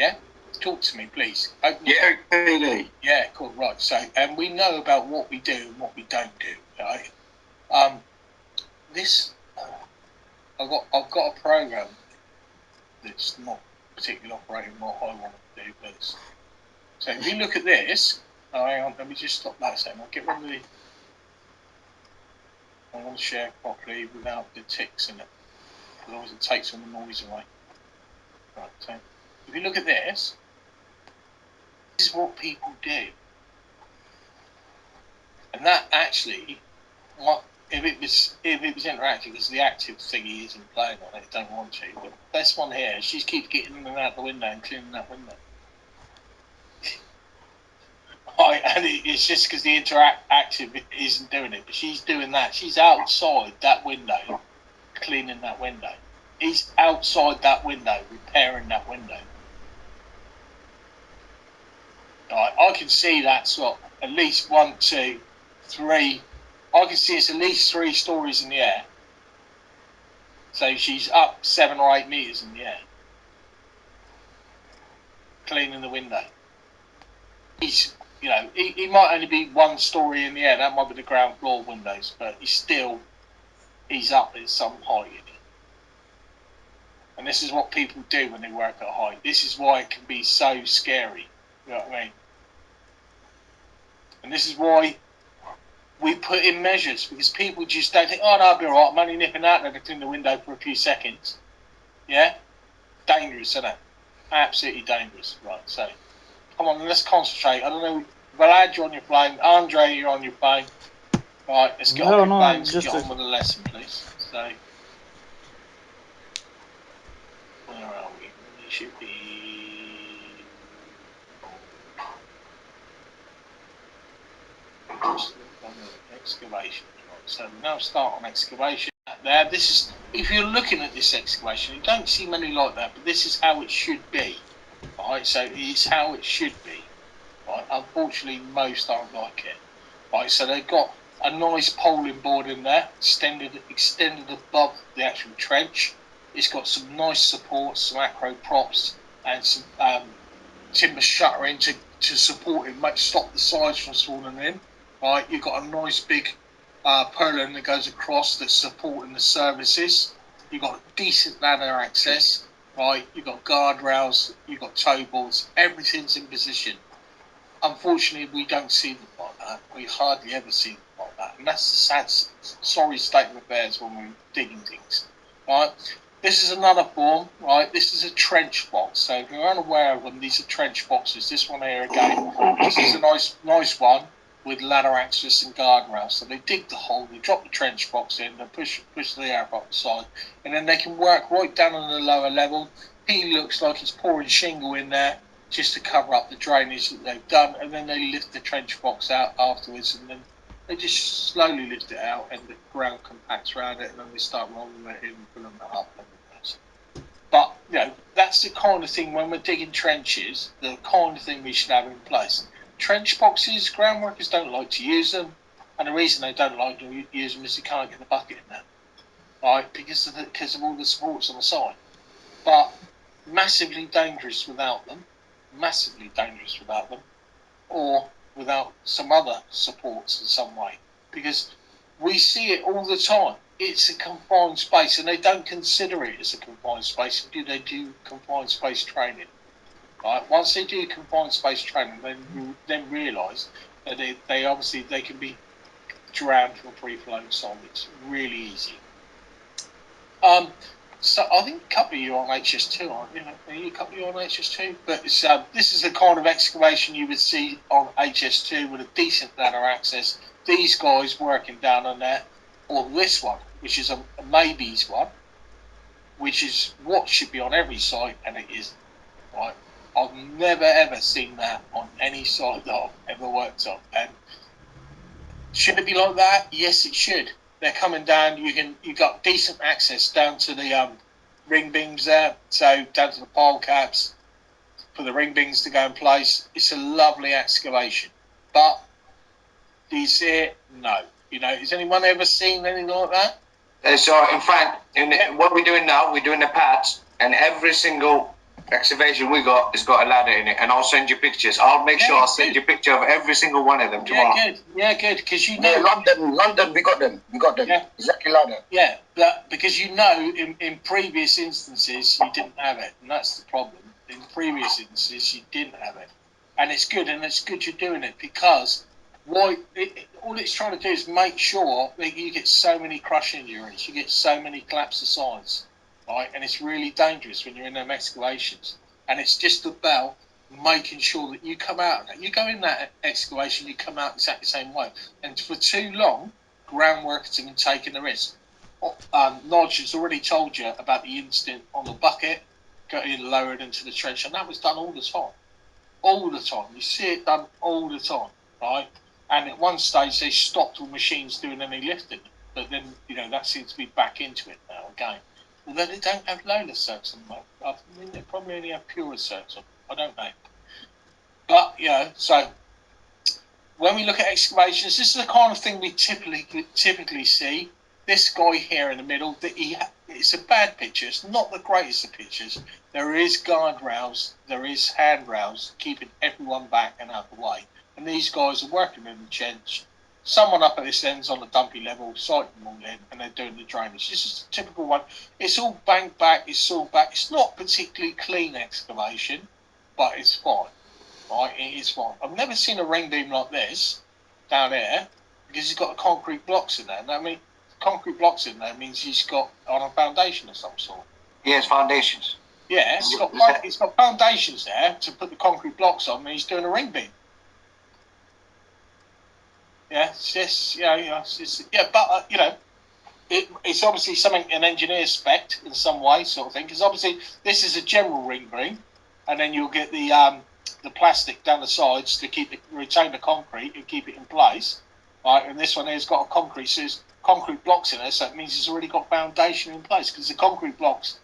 Yeah? Talk to me, please. Yeah, PD. Yeah, cool, right. So, and we know about what we do and what we don't do, right? I've got a program that's not particularly operating what I want to do, but so if you look at this, hang on, let me just stop that a second. I'll get rid of the. I want to share properly without the ticks in it. Otherwise, it takes all the noise away. Right, so if you look at this is what people do, and that actually, if it was interactive, because the active thingy isn't playing on it, don't want to. But this one here, she keeps getting in and out the window and cleaning that window. Right, and it's just because the interactive isn't doing it, but she's doing that. She's outside that window, cleaning that window. He's outside that window, repairing that window. Right, I can see that's what, at least 1, 2, 3. I can see it's at least 3 stories in the air. So she's up 7 or 8 meters in the air, cleaning the window. He's, he might only be 1 story in the air. That might be the ground floor windows, but he's up at some height. And this is what people do when they work at height. This is why it can be so scary. You know what I mean? And this is why we put in measures, because people just don't think, oh no, I'll be alright, I'm only nipping out there to clean the window for a few seconds. Yeah? Dangerous, isn't it? Absolutely dangerous. Right, so come on, let's concentrate. I don't know, Vlad, you're on your phone. Andre, you're on your phone. Right, let's get off your phones and get on with the lesson, please. So, where are we? We should be. Just look on the excavation. Right, so we now start on excavation. There, this is, if you're looking at this excavation, you don't see many like that, but this is how it should be. Right, so it's how it should be. Right, unfortunately, most aren't like it. Right, so they've got a nice poling board in there, extended above the actual trench. It's got some nice supports, some acro props, and some timber shuttering to support it, might stop the sides from falling in. Right, you've got a nice big purlin that goes across that's supporting the services. You've got decent ladder access. Right, you've got guardrails, you've got tow boards, everything's in position. Unfortunately, we don't see them like that. We hardly ever see them like that, and that's the sad, sorry state of affairs when we're digging things. Right, this is another form. Right, this is a trench box. So if you're unaware of them, these are trench boxes. This one here again, this is a nice one with ladder access and guardrails. So they dig the hole, they drop the trench box in, they push the air up the side, and then they can work right down on the lower level. He looks like he's pouring shingle in there just to cover up the drainage that they've done, and then they lift the trench box out afterwards, and then they just slowly lift it out, and the ground compacts around it, and then they start rolling it in and filling it up. But that's the kind of thing when we're digging trenches, the kind of thing we should have in place. Trench boxes, ground workers don't like to use them, and the reason they don't like to use them is they can't get the bucket in there, right? Because of all the supports on the side. But massively dangerous without them. Massively dangerous without them, or without some other supports in some way, because we see it all the time. It's a confined space, and they don't consider it as a confined space until they do confined space training. Right? Once they do confined space training, then realise that they obviously they can be drowned from free-flowing solids really easy. So I think a couple of you are on HS2, aren't you? Are you a couple of you on HS2? But this is the kind of excavation you would see on HS2 with a decent ladder access. These guys working down on there, or this one, which is a maybes one, which is what should be on every site, and it isn't. Right? I've never ever seen that on any site that I've ever worked on, and Should it be like that? Yes, it should. They're coming down. You've got decent access down to the ring beams there, so down to the pile caps for the ring beams to go in place. It's a lovely excavation, but do you see it? No. You know, has anyone ever seen anything like that? So, in fact, what we're doing now, we're doing the pads, and every single excavation we got has got a ladder in it, and I'll send you pictures. I'll make sure I'll send you a picture of every single one of them tomorrow. Yeah, good. Because you know, London, we got them. Yeah. Exactly like that. Yeah, but because you know, in previous instances you didn't have it, and that's the problem. In previous instances you didn't have it, and it's good you're doing it, because all it's trying to do is make sure that you get so many crush injuries, you get so many collapse of sides, right? And it's really dangerous when you're in them excavations, and it's just about making sure that you come out. You go in that excavation, you come out exactly the same way, and for too long, ground workers have been taking the risk. Nodge has already told you about the incident on the bucket, getting lowered into the trench, and that was done all the time. All the time. You see it done all the time, right? And at one stage, they stopped all machines doing any lifting. But then, you know, that seems to be back into it now again. Although they don't have loader certs on them. I mean, they probably only have pure certs on them. I don't know. But, you know, so when we look at excavations, this is the kind of thing we typically see. This guy here in the middle, it's a bad picture. It's not the greatest of pictures. There is guardrails, there is handrails, keeping everyone back and out of the way. And these guys are working in the trench. Someone up at this end's on the dumpy level, sighting them all in, and they're doing the drainage. This is a typical one. It's all banked back, it's all back. It's not particularly clean excavation, but it's fine. Right, it is fine. I've never seen a ring beam like this down here, because he's got the concrete blocks in there. And I mean, concrete blocks in there means he's got on a foundation of some sort. Yes, foundations. Yeah, he's got foundations there to put the concrete blocks on, and he's doing a ring beam. Yeah, it's just, but you know, it's obviously something an engineer spec in some way, sort of thing. Because obviously this is a general ring beam, and then you'll get the plastic down the sides to retain the concrete and keep it in place. Right, and this one here's got a concrete blocks in there, so it means it's already got foundation in place, because the concrete blocks,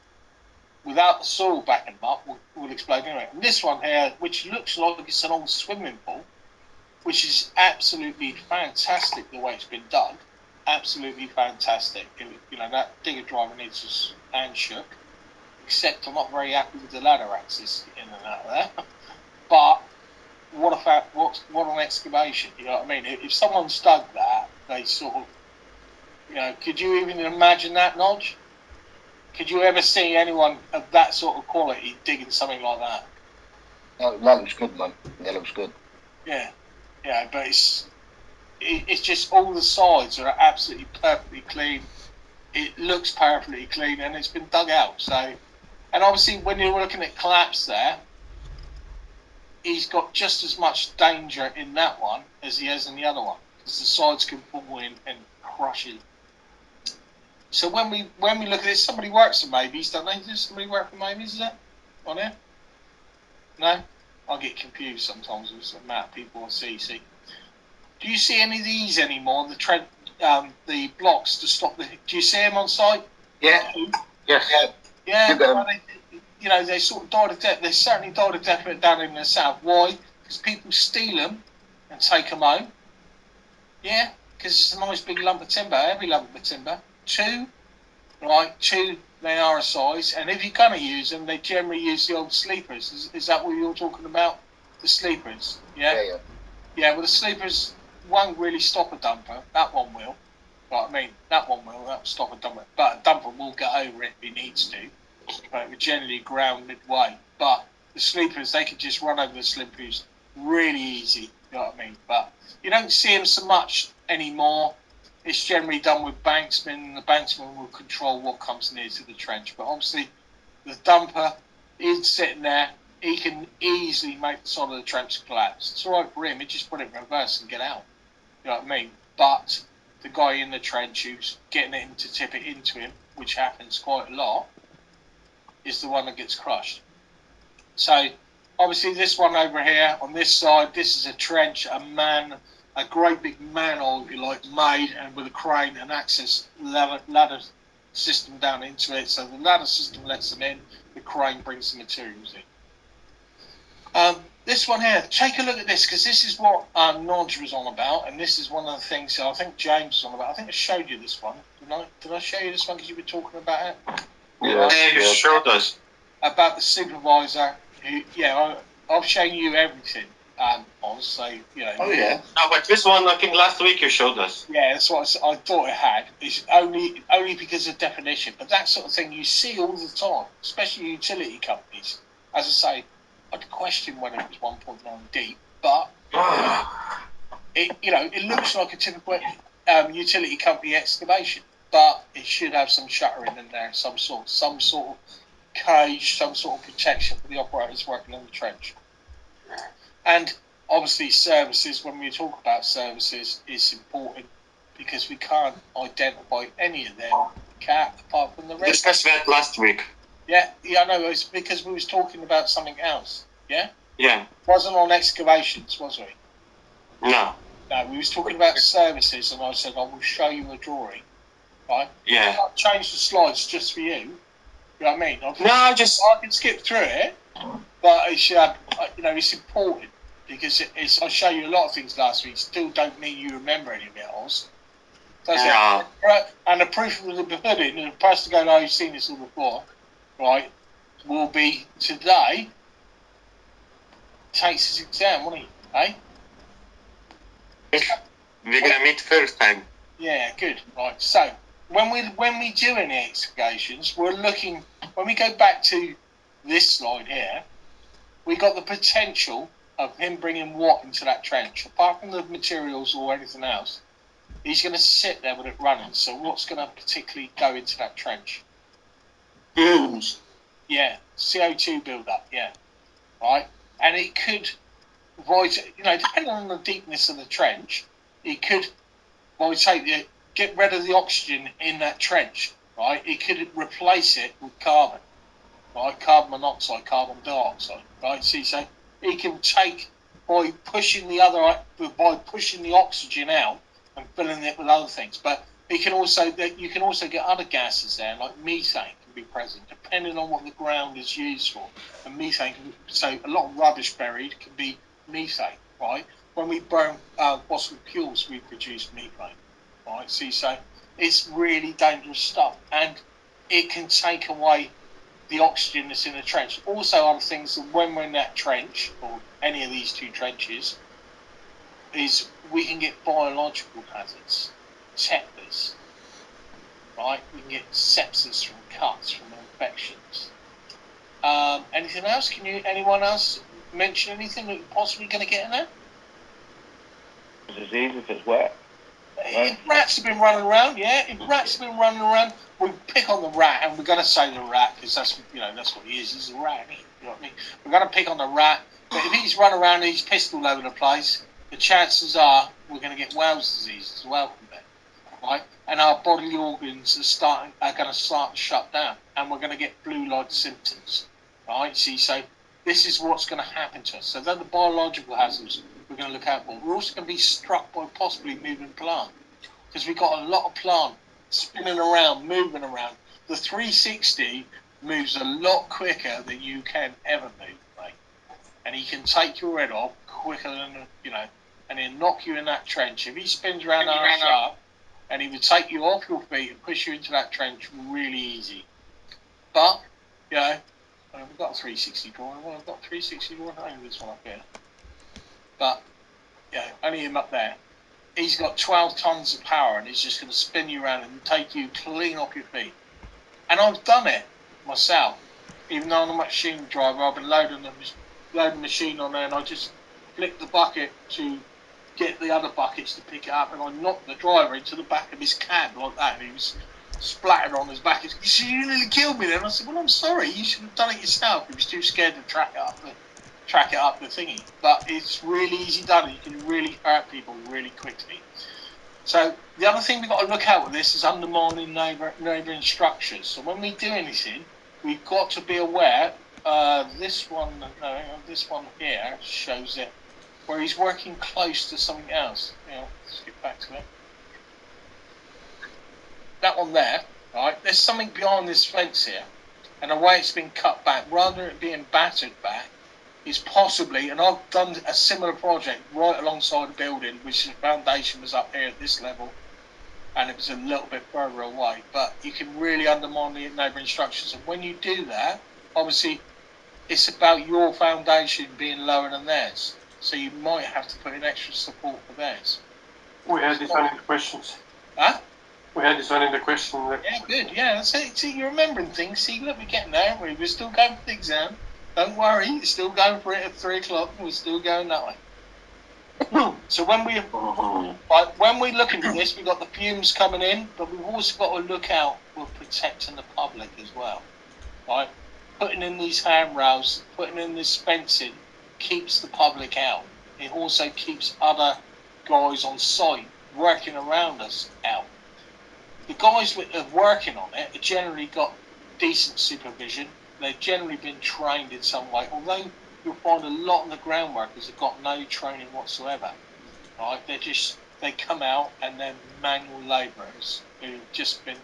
without the soil backing them up, will explode anyway. And this one here, which looks like it's an old swimming pool, which is absolutely fantastic the way it's been done. Absolutely fantastic. You know, that digger driver needs his hand shook, except I'm not very happy with the ladder axis in and out of there. But what an excavation, you know what I mean? If someone's dug that, they sort of, you know, could you even imagine that, Nodge? Could you ever see anyone of that sort of quality digging something like that? That looks good, man. That looks good. Yeah, but it's just all the sides are absolutely perfectly clean. It looks perfectly clean, and it's been dug out. So, and obviously when you're looking at collapse there, he's got just as much danger in that one as he has in the other one, because the sides can fall in and crush it. So when we look at this, somebody works for Maybes, don't they? Does somebody work for Maybes? Is that on here? No, I get confused sometimes with the amount of people I see. Do you see any of these anymore? The blocks to stop the. Do you see them on site? Yeah. Yes. Yeah. Well, you know, they sort of died of death. They certainly died of death down in the south. Why? Because people steal them and take them home. Yeah, because it's a nice big lump of timber, heavy lump of timber. Two, they are a size, and if you're going to use them, they generally use the old sleepers. Is that what you're talking about? The sleepers? Yeah. Yeah, well, the sleepers won't really stop a dumper. That one will. Right, I mean, that one will. That'll stop a dumper. But a dumper will get over it if he needs to. But it would generally ground midway. But the sleepers, they can just run over the sleepers really easy. You know what I mean? But you don't see them so much anymore. It's generally done with banksmen, and the banksman will control what comes near to the trench. But obviously, the dumper is sitting there. He can easily make the side of the trench collapse. It's all right for him. He just put it in reverse and get out. You know what I mean? But the guy in the trench who's getting it to tip it into him, which happens quite a lot, is the one that gets crushed. So obviously this one over here on this side, this is a trench a man a great big manhole, if you like, made and with a crane and access ladder system down into it. So the ladder system lets them in, the crane brings the materials in. This one here, take a look at this, because this is what Nodge was on about, and this is one of the things I think James was on about. I think I showed you this one. Did I show you this one because you were talking about it? Yeah, you showed us. About the supervisor who, I've shown you everything, Oz, so, you know. Oh, yeah. No, but this one, I think last week you showed us. Yeah, that's what I thought it had. It's only because of definition, but that sort of thing you see all the time, especially utility companies. As I say, I'd question whether it was 1.9 deep, but it looks like a typical utility company excavation, but it should have some shuttering in there, some sort of cage, some sort of protection for the operators working in the trench. And obviously services, when we talk about services, is important because we can't identify any of them apart from the rest. Discussed that last week. Yeah, I know. It's because we was talking about something else. Yeah? Yeah. Wasn't on excavations, was we? No. No, we was talking about services, and I said I will show you a drawing. Right? Yeah. I'll change the slides just for you. You know what I mean? I can skip through it, but it should have, it's important because I showed you a lot of things last week. Still don't mean you remember any of it, Oz. No. And the proof of the pudding, and the person going, oh, you've seen this all before, right, will be today. Takes his exam, won't he? Eh? We're gonna meet first time. Yeah, good. Right. So when we do any excavations, we're looking. When we go back to this slide here, we got the potential of him bringing what into that trench, apart from the materials or anything else. He's going to sit there with it running. So what's going to particularly go into that trench? Fumes. Yeah, CO2 build-up. Yeah, right. And it could void. Depending on the deepness of the trench, it could get rid of the oxygen in that trench. Right. It could replace it with carbon. Right, carbon monoxide, carbon dioxide. Right. See, so it can take by pushing the oxygen out and filling it with other things. But you can also get other gases there, like methane can be present, depending on what the ground is used for. And methane so a lot of rubbish buried can be methane, right? When we burn fossil fuels, we produce methane, right? See, so it's really dangerous stuff, and it can take away the oxygen that's in the trench. Also, other things that when we're in that trench, or any of these two trenches, is we can get biological hazards, tetanus, right? We can get sepsis from cuts, from infections. Anything else? Anyone else mention anything that you're possibly going to get in there? Disease if it's wet. If rats have been running around, we pick on the rat, and we're going to say the rat because that's what he is. He's a rat. You know what I mean? We're going to pick on the rat, but if he's running around and he's pissed all over the place, the chances are we're going to get Wales disease as well from there, right? And our bodily organs are going to start to shut down, and we're going to get flu-like symptoms, right? See, so this is what's going to happen to us. So they're the biological hazards we're going to look out for. We're also going to be struck by possibly moving plant, because we've got a lot of plant spinning around, moving around. The 360 moves a lot quicker than you can ever move, mate. And he can take your head off quicker than, and he'll knock you in that trench. If he spins around up, and he would take you off your feet and push you into that trench really easy. But, we've got a 360 drawing. Well, I've got 360 drawing. I think this one up here. But, only him up there. He's got 12 tons of power, and he's just going to spin you around and take you clean off your feet. And I've done it myself. Even though I'm a machine driver, I've been loading the machine on there, and I just flick the bucket to get the other buckets to pick it up, and I knocked the driver into the back of his cab like that, and he was splattered on his back. He said, "You nearly killed me then." I said, "Well, I'm sorry. You should have done it yourself." He was too scared to track it up the thingy. But it's really easy done. You can really hurt people really quickly. So the other thing we've got to look out with this is undermining neighbouring structures. So when we do anything, we've got to be aware. This one here shows it where he's working close to something else. Let's get back to it. That one there, right? There's something behind this fence here, and the way it's been cut back, rather than it being battered back, is possibly, and I've done a similar project right alongside the building, which the foundation was up here at this level, and it was a little bit further away, but you can really undermine the neighbouring structures. And when you do that, obviously, it's about your foundation being lower than theirs. So you might have to put in extra support for theirs. We had this one in the questions. Huh? We had this one in the question. Yeah, good. Yeah, that's it. See, you're remembering things. See, look, we're getting there, aren't we? We're still going for the exam. Don't worry, you're still going for it at 3 o'clock. We're still going that way. So when we're looking at this, we've got the fumes coming in, but we've also got to look out for protecting the public as well. Right? Putting in these handrails, putting in this fencing keeps the public out. It also keeps other guys on site working around us out. The guys that are working on it have generally got decent supervision. They've generally been trained in some way, although you'll find a lot of the ground workers have got no training whatsoever. Right? They come out and they're manual labourers who've just been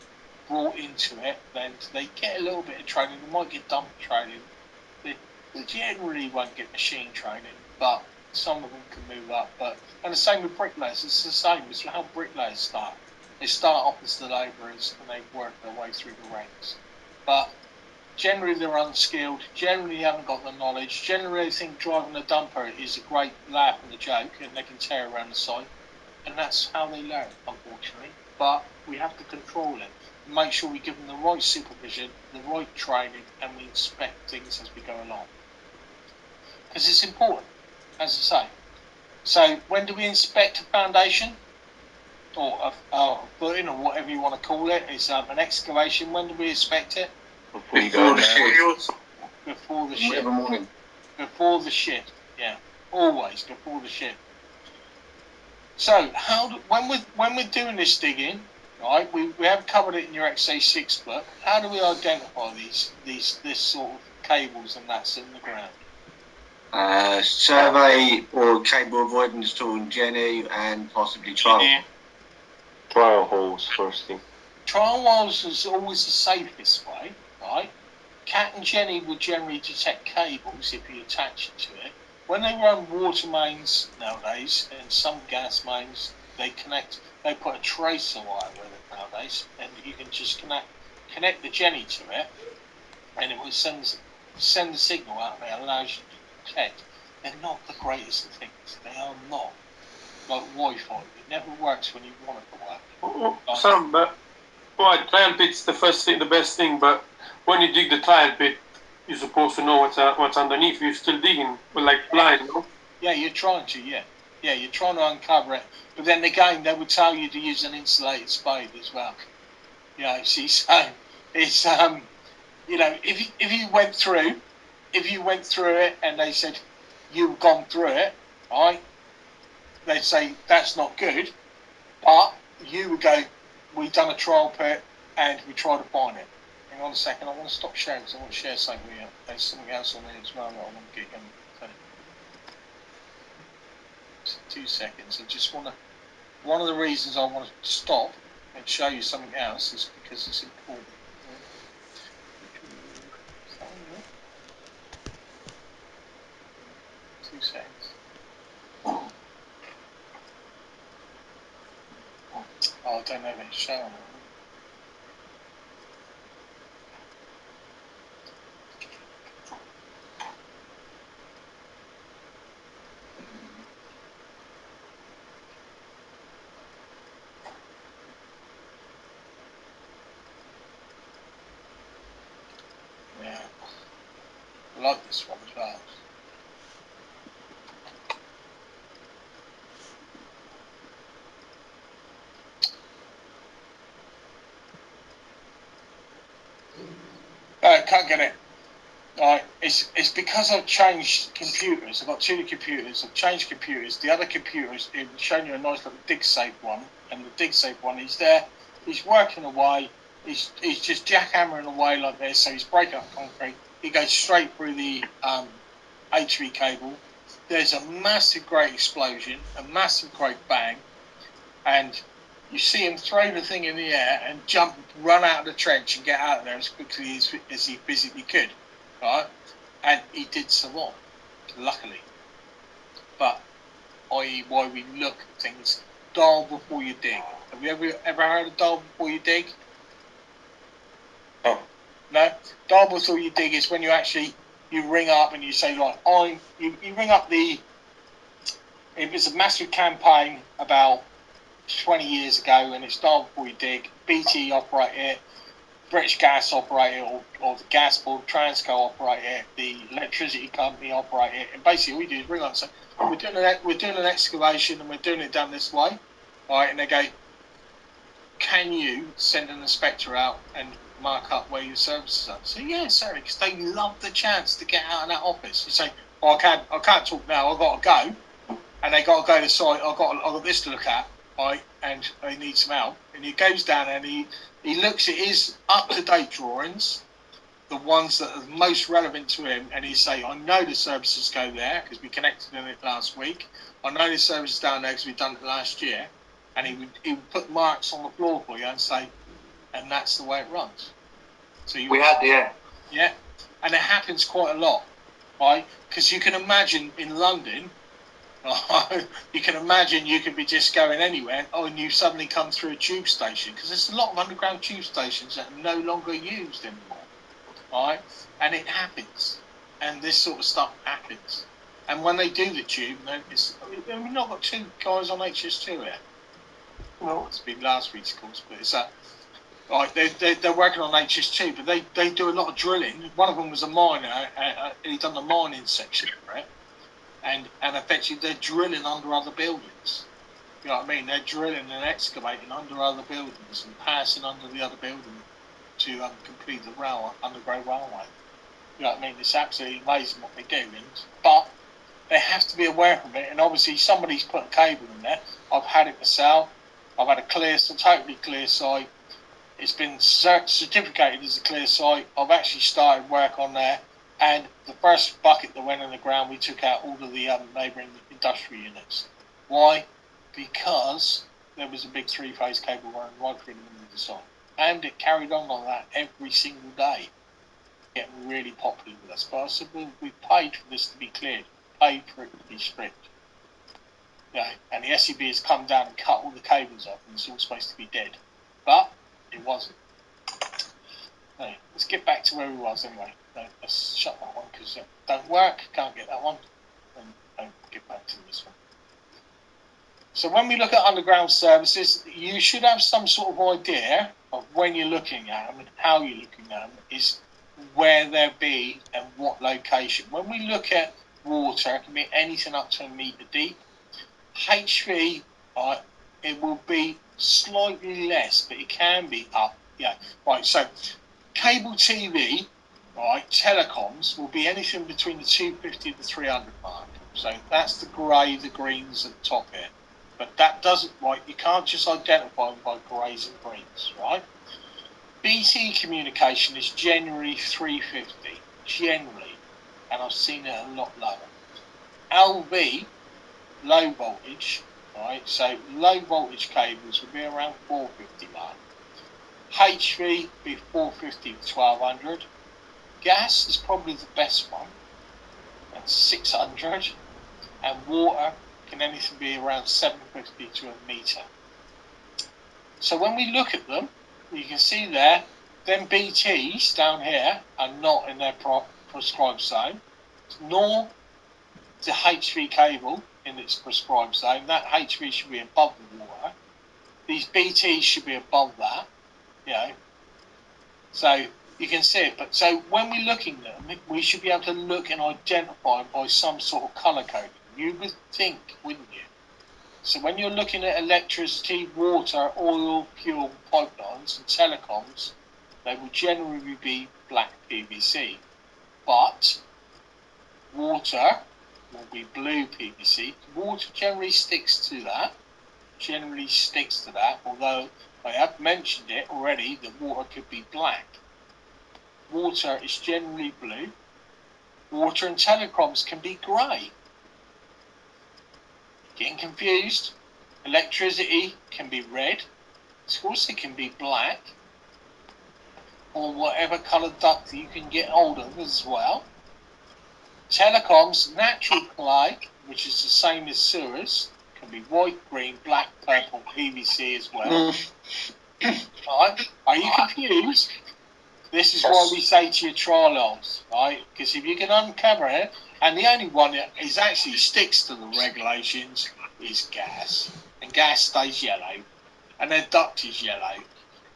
brought into it. Then they get a little bit of training. They might get dump training. They generally won't get machine training, but some of them can move up. And the same with bricklayers. It's the same. It's how bricklayers start. They start off as the labourers and they work their way through the ranks. But generally they're unskilled, generally haven't got the knowledge, generally they think driving a dumper is a great laugh and a joke and they can tear around the site. And that's how they learn, unfortunately. But we have to control it. Make sure we give them the right supervision, the right training, and we inspect things as we go along. Because it's important, as I say. So when do we inspect a foundation? Or a footing, or whatever you want to call it? It's an excavation. When do we inspect it? Before the shift. Before the shift. Before the shift, yeah. Always before the shift. So when we're doing this digging, right? We have covered it in your XA6 book. How do we identify this sort of cables and that's in the ground? Survey or cable avoidance tool in Jenny and possibly trial. Trial holes first thing. Trial holes is always the safest way, right? Cat and Jenny would generally detect cables if you attach it to it. When they run water mains nowadays and some gas mains, they put a tracer wire with it nowadays, and you can just connect the Jenny to it, and it will send the signal out there, allows you to detect. They're not the greatest of things. They are not like Wi-Fi. It never works when you want it to work. But trial pit's the first thing, the best thing. But when you dig the trial pit, you're supposed to know what's underneath. You're still digging, like blind, no? Yeah, you're trying to. Yeah, you're trying to uncover it. But then again, they would tell you to use an insulated spade as well. See, so it's if you went through it and they said you've gone through it, right? They'd say that's not good, but you would go, we've done a trial pit and we try to find it. Hang on a second, I want to stop sharing because I want to share something with you. There's something else on there as well that I want to get going. 2 seconds. I just want to. One of the reasons I want to stop and show you something else is because it's important. 2 seconds. Oh, I don't know if it's showing. Yeah, I like this one as well. Can't get it. Right, it's because I've changed computers. I've got 2 computers. I've changed computers. The other computers, it's showing you a nice little DigSafe one, and the DigSafe one, he's there. He's working away. He's just jackhammering away like this. So he's breaking up concrete. He goes straight through the HV cable, there's a massive great explosion, a massive great bang, and you see him throw the thing in the air and jump, run out of the trench and get out of there as quickly as he physically could, right? And he did survive, luckily. But, i.e., why we look at things, dial before you dig. Have you ever heard of dial before you dig? No. No? Dial before you dig is when you ring up and you say, like, you ring up it was a massive campaign about 20 years ago, and it's dial before you dig. BT operate it, British Gas operate it, or the Gas Board, Transco operate it, the electricity company operate it, and basically all we do is ring up and say, we're doing an excavation and we're doing it down this way, right? And they go, can you send an inspector out and mark up where your services are? So yeah, sorry, because they love the chance to get out of that office. You say, I can't talk now, I've got to go, and they got to go to site. I've got this to look at, right? And they need some help. And he goes down and he looks at his up-to-date drawings, the ones that are most relevant to him, and he say, I know the services go there because we connected in it last week. I know the services down there because we've done it last year. And he would put marks on the floor for you and say, and that's the way it runs. So yeah, and it happens quite a lot, right? Because you can imagine in London, you can imagine you could be just going anywhere, and you suddenly come through a tube station, because there's a lot of underground tube stations that are no longer used anymore, right? And it happens, and this sort of stuff happens. And when they do the tube, we've not got two guys on HS2 here. Well, it's been last week's course, but it's they're working on HS2, but they do a lot of drilling. One of them was a miner, he'd done the mining section for it, and effectively they're drilling under other buildings. You know what I mean? They're drilling and excavating under other buildings and passing under the other building to complete the underground railway. You know what I mean? It's absolutely amazing what they do, but they have to be aware of it. And obviously somebody's put a cable in there. I've had it myself. I've had a totally clear site. It's been certificated as a clear site. I've actually started work on there, and the first bucket that went in the ground, we took out all of the neighbouring industrial units. Why? Because there was a big three-phase cable running right through the middle of the site, and it carried on like that every single day, getting really popular with us. But I said, well, we paid for this to be cleared, paid for it to be stripped. Yeah, and the SCB has come down and cut all the cables off, and it's all supposed to be dead. But it wasn't. No, let's get back to where we was anyway. No, let's shut that one because it don't work, can't get that one. And get back to this one. So when we look at underground services, you should have some sort of idea of when you're looking at them and how you're looking at them, is where they'll be and what location. When we look at water, it can be anything up to a metre deep. HV, it will be slightly less, but it can be up. Yeah, right. So cable TV, right, telecoms will be anything between the 250 and the 300 mark. So that's the grey, the greens at the top here. But that doesn't, right, you can't just identify them by greys and greens, right? BT communication is generally 350, generally, and I've seen it a lot lower. LV, low voltage, right? So low voltage cables will be around 450 mark. HV be 450 to 1200. Gas is probably the best one at 600, and water can anything be around 750 to a metre. So when we look at them, you can see there, them BTs down here are not in their prescribed zone, nor the HV cable in its prescribed zone. That HV should be above the water. These BTs should be above that, you know. So you can see it. But so when we're looking at them, we should be able to look and identify them by some sort of colour coding. You would think, wouldn't you? So when you're looking at electricity, water, oil, fuel, pipelines and telecoms, they will generally be black PVC. But water will be blue PVC. Water generally sticks to that. Although I have mentioned it already that water could be black. Water is generally blue. Water and telecoms can be grey. Getting confused? Electricity can be red. Of course, it can be black, or whatever coloured duct you can get hold of as well. Telecoms, natural clay, which is the same as sewers, can be white, green, black, purple, PVC as well. Right? Are you confused? This is why we say to your trials, right? Because if you can uncover it, and the only one that is actually sticks to the regulations is gas, and gas stays yellow, and their duct is yellow.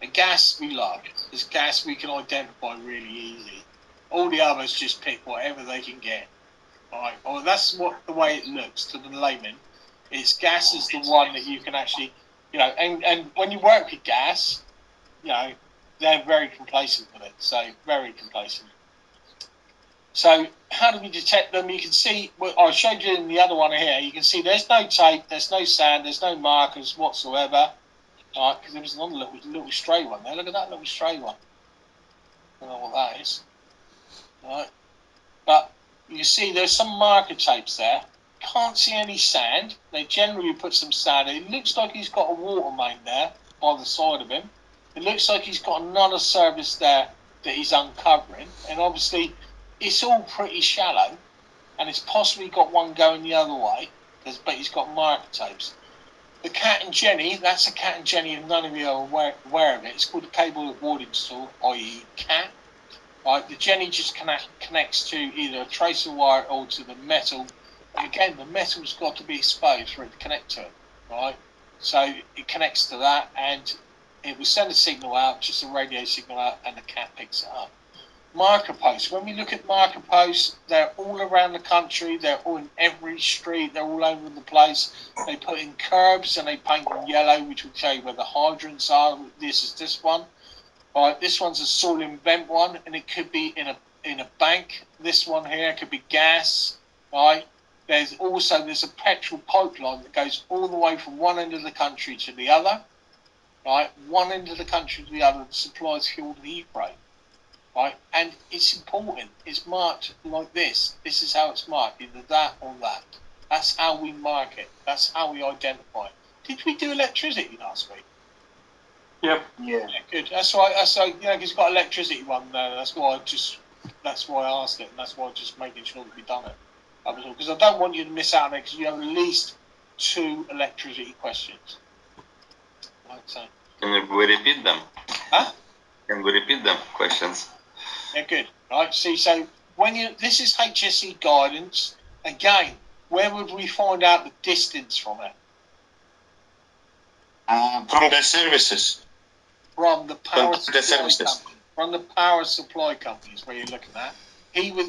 And gas we love, because gas we can identify really easy. All the others just pick whatever they can get. Right? Well, that's what the way it looks to the layman. It's gas is the one that you can actually, you know, and when you work with gas, you know, they're very complacent with it. So very complacent. So how do we detect them? You can see, well, I showed you in the other one here. You can see there's no tape, there's no sand, there's no markers whatsoever. Right, because there was another little stray one there. Look at that little stray one. I don't know what that is. Right, but you see there's some marker tapes there. Can't see any sand. They generally put some sand in. It looks like he's got a water main there by the side of him. It looks like he's got another service there that he's uncovering. And obviously, it's all pretty shallow. And it's possibly got one going the other way. But he's got marker tapes. The Cat and Jenny, that's a Cat and Jenny, and none of you are aware of it. It's called the cable avoidance install, i.e. CAT. Right, the Jenny just connects to either a tracer wire or to the metal. And again, the metal's got to be exposed for it to connect to it. Right, so it connects to that, and it will send a signal out, just a radio signal out, and the CAT picks it up. Marker posts. When we look at marker posts, they're all around the country. They're all in every street. They're all over the place. They put in curbs and they paint in yellow, which will tell you where the hydrants are. This is this one. Right, this one's a soil invent one, and it could be in a bank. This one here could be gas. Right. There's a petrol pipeline that goes all the way from one end of the country to the other. Right, one end of the country to the other that supplies fuel to the Heathrow. Right, and it's important. It's marked like this. This is how it's marked, either that or that. That's how we mark it. That's how we identify it. Did we do electricity last week? Yep. Yeah. Good. That's right. That's like, you know, he's got electricity one there. That's why I asked it, and that's why I'm just making sure that we've done it. That was all, because I don't want you to miss out on it, because you have at least 2 electricity questions. Right, so. Can we repeat them? Huh? Can we repeat them? Questions. Yeah, good. Right, see, so this is HSE guidance. Again, where would we find out the distance from it? From the services. From the power supply services. company. From the power supply companies where you're looking at.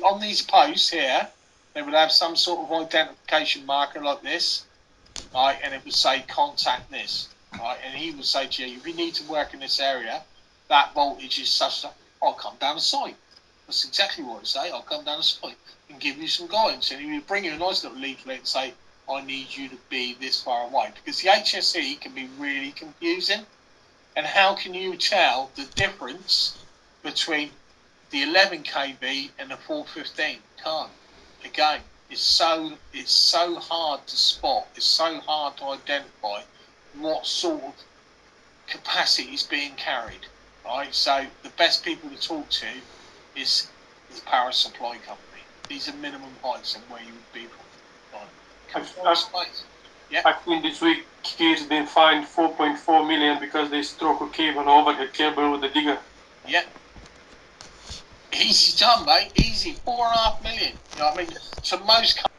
On these posts here, they would have some sort of identification marker like this, right, and it would say contact this, right, and he would say to you, if you need to work in this area, that voltage is such that I'll come down the site. That's exactly what I'd say. I'll come down the site and give you some guidance. And he would bring you a nice little leaflet and say, I need you to be this far away. Because the HSE can be really confusing. And how can you tell the difference between the 11 kV and the 415? Can't. Again, it's so hard to spot. It's so hard to identify what sort of capacity is being carried. Right, so the best people to talk to is the power supply company. These are minimum heights and where you would be from. Right. I think this week kids been fined 4.4 million because they struck a cable, an overhead cable with the digger. Yeah. Easy done, mate. Easy. 4.5 million. You know what I mean? So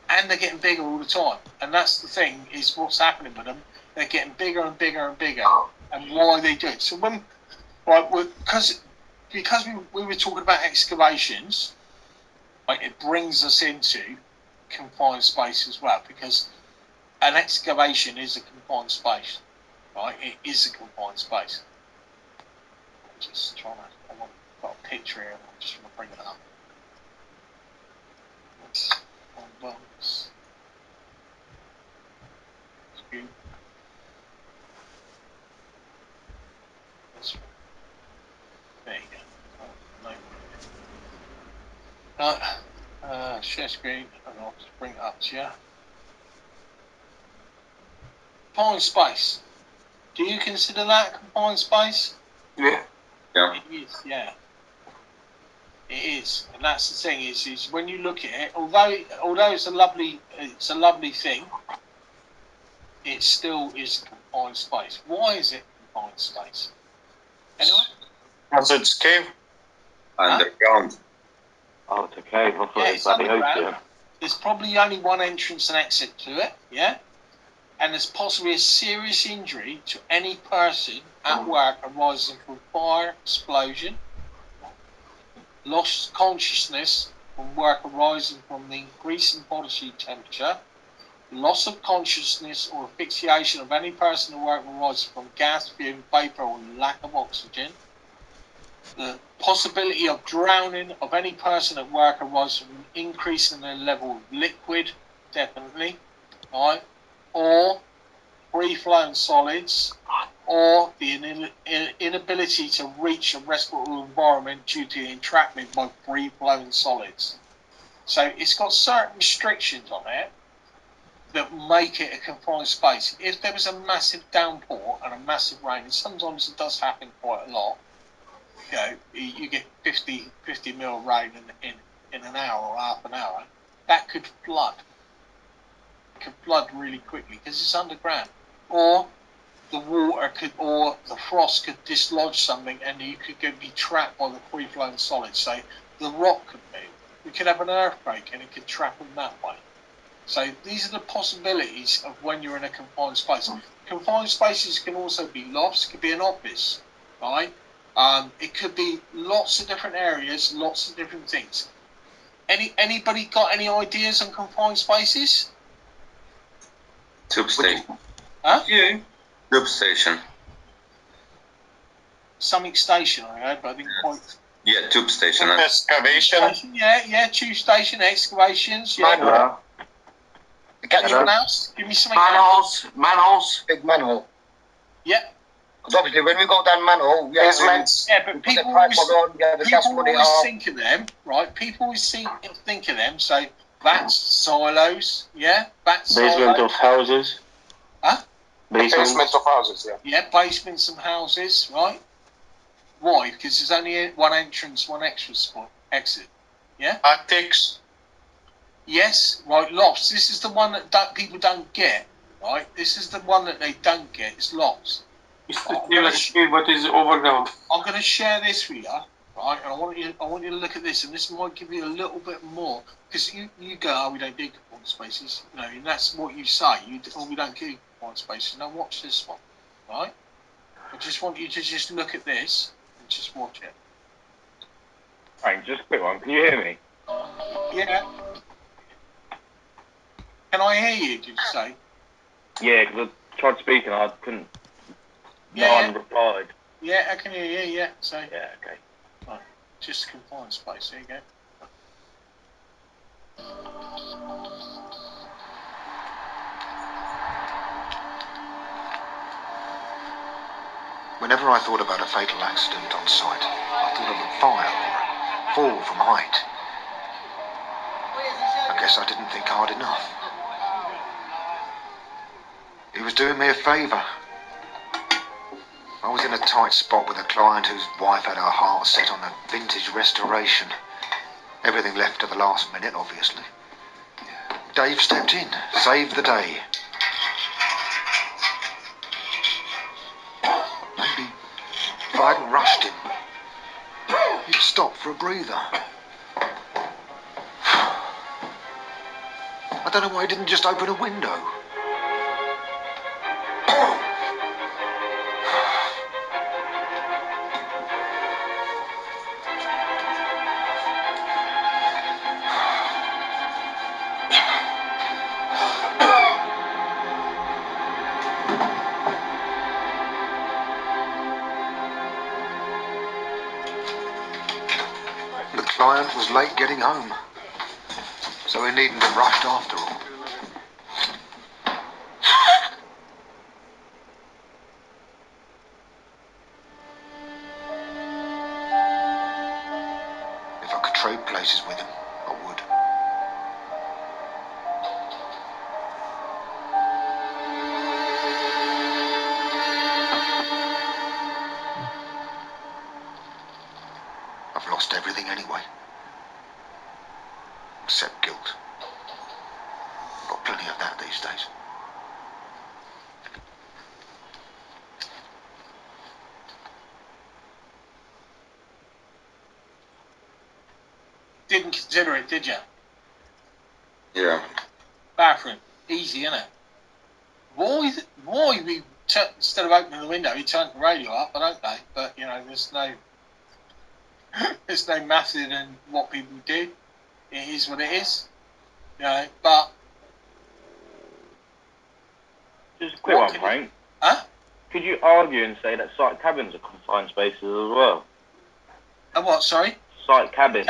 and they're getting bigger all the time. And that's the thing, is what's happening with them. They're getting bigger and bigger and bigger. And why they do it. So because we were talking about excavations, right, it brings us into confined space as well, because an excavation is a confined space, right? It is a confined space. I'm just trying to, I've got a picture here, I just want to bring it up. There you go. Share screen, and I'll just bring it up to you. confined space. Do you consider that confined space? Yeah. It is, yeah. It is, and that's the thing is when you look at it, although it's a lovely thing, it still is confined space. Why is it confined space? Anyone? Because it's cave. Underground. Oh, it's a cave. I thought Yeah, it was it's bloody underground. ocean. There's probably only one entrance and exit to it, yeah? And there's possibly a serious injury to any person at work arising from fire, explosion, lost consciousness from work arising from the increasing body temperature, loss of consciousness or asphyxiation of any person at work arising from gas, fume, vapour or lack of oxygen, the possibility of drowning of any person at work arising from an increase in their level of liquid, definitely, right? Or free-flowing solids, or the inability to reach a respirable environment due to entrapment by free-flowing solids. So it's got certain restrictions on it that make it a confined space. If there was a massive downpour and a massive rain, and sometimes it does happen quite a lot, you know, you get 50 mil rain in an hour or half an hour, that could flood. It could flood really quickly because it's underground. Or the water could, or the frost could dislodge something and you could be trapped by the free-flowing solids. So the rock could move. We could have an earthquake and it could trap them that way. So these are the possibilities of when you're in a confined space. Confined spaces can also be lofts, it could be an office, right? It could be lots of different areas, lots of different things. Anybody got any ideas on confined spaces? Tube station. Huh? You? Tube station. Something station, I heard, but I didn't quite. Yeah, tube station. Excavation. Yeah, tube station, excavations, yeah. Anyone else? Give me something. Manholes. Big manhole. Yeah. Because obviously when we go down manhole, Yeah, but people always think of them, right? People always think of them. So vats, silos, yeah, vats, Basement silos. of houses. Huh? Basement of houses, yeah. Yeah, basements and houses, right? Why? Because there's only one entrance, one exit. Yeah. Attics. Yes, right. Lofts. This is the one that people don't get, right? This is the one that they don't get. It's lofts. It's still like a cave, but it's overground. I'm going to share this with you, right? And I want you to look at this, and this might give you a little bit more because you go, oh, we don't do confined spaces, you know, and that's what you say. We don't do confined spaces. Now watch this one, right? I just want you to just look at this and just watch it. Right, just a quick one. Can you hear me? Yeah. Can I hear you? Did you say? Yeah, because I tried speaking, I couldn't. Yeah. No one replied. Yeah, I can hear you. Yeah. So. Yeah. Okay. Right. Just confined space. There you go. Whenever I thought about a fatal accident on site, I thought of a fire or a fall from height. I guess I didn't think hard enough. He was doing me a favour. I was in a tight spot with a client whose wife had her heart set on a vintage restoration. Everything left to the last minute, obviously. Dave stepped in, saved the day. Maybe if I hadn't rushed him, he'd stop for a breather. I don't know why he didn't just open a window. The client was late getting home, so he needn't have rushed after all. If I could trade places with him, I would. lost everything anyway. Except guilt. Got plenty of that these days. Didn't consider it, did you? Yeah. Bathroom. Easy, innit? Why we, instead of opening the window, he turned the radio up, I don't know. But, you know, there's no method in what people do. It is what it is. You know, but... Just a quick one, Frank. Huh? Could you argue and say that site cabins are confined spaces as well? And what, sorry? Site cabins.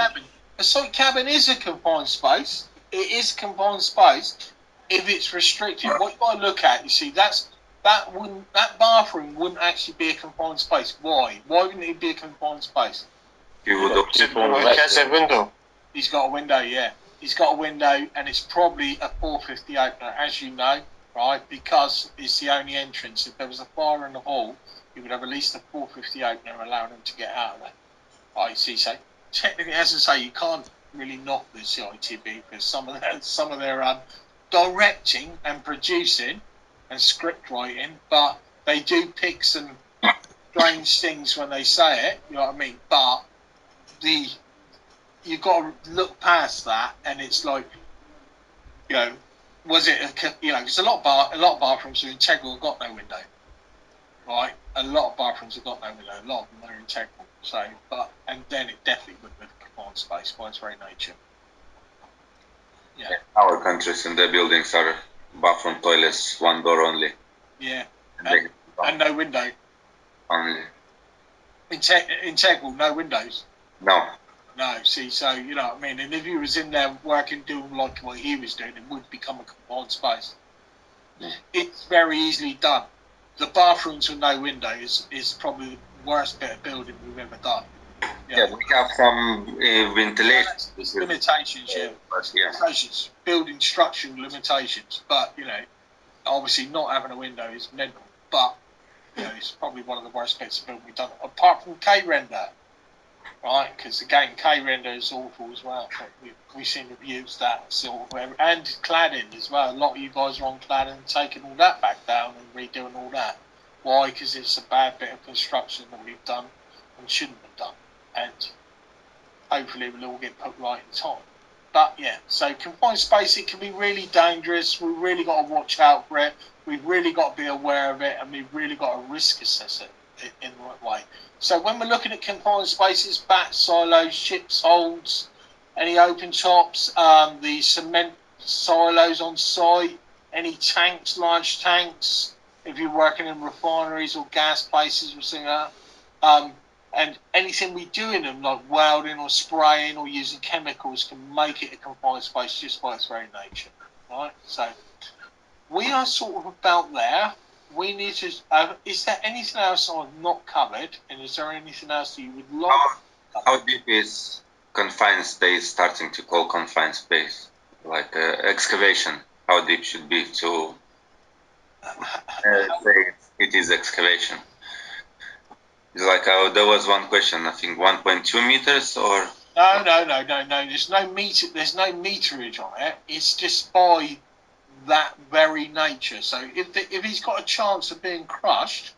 A site cabin is a confined space. It is confined space if it's restricted. What you got to look at, you see, that bathroom wouldn't actually be a confined space. Why? Why wouldn't it be a confined space? He has a window. He's got a window, yeah. He's got a window, and it's probably a 450 opener, as you know, right? Because it's the only entrance. If there was a fire in the hall, you would have at least a 450 opener allowing them to get out of there. Right, see, so technically, as I say, you can't really knock the Citb because some of their directing and producing and script writing, but they do pick some strange things when they say it. You know what I mean? But you've got to look past that, and it's like, you know, was it because a lot of bathrooms are integral and got no window, right? A lot of bathrooms have got no window. A lot of them are integral. So, and then it definitely would be a confined space by its very nature. Yeah. Our countries and their buildings are bathroom, toilets, one door only. Yeah. And no window. Only. Integral, no windows. No. No, see, so, you know what I mean? And if he was in there working, doing like what he was doing, it would become a confined space. Yeah. It's very easily done. The bathrooms with no windows is probably the worst bit of building we've ever done. Yeah, we have some ventilation. Limitations, yeah. Limitations, building structural limitations. But, you know, obviously not having a window is mental. But, you know, it's probably one of the worst bits of building we've done. Apart from K-render. Right, because again, K-render is awful as well. We've seen reviews that sort of, and cladding as well. A lot of you guys are on cladding, taking all that back down and redoing all that. Why? Because it's a bad bit of construction that we've done and shouldn't have done, and hopefully it will all get put right in time. But yeah, so confined space, it can be really dangerous. We've really got to watch out for it. We've really got to be aware of it, and we've really got to risk assess it in the right way. So when we're looking at confined spaces, bats, silos, ships, holds, any open tops, the cement silos on site, any tanks, large tanks, if you're working in refineries or gas places or something like that, and anything we do in them, like welding or spraying or using chemicals, can make it a confined space just by its very nature, right? So we are sort of about there. We need to. Is there anything else I've not covered? And is there anything else that you would like? How deep is confined space starting to call confined space? Like excavation, how deep should be to say it is excavation? It's like there was one question. I think 1.2 meters or. No. There's no meter. There's no meterage on it. It's just by that very nature. So if he's got a chance of being crushed,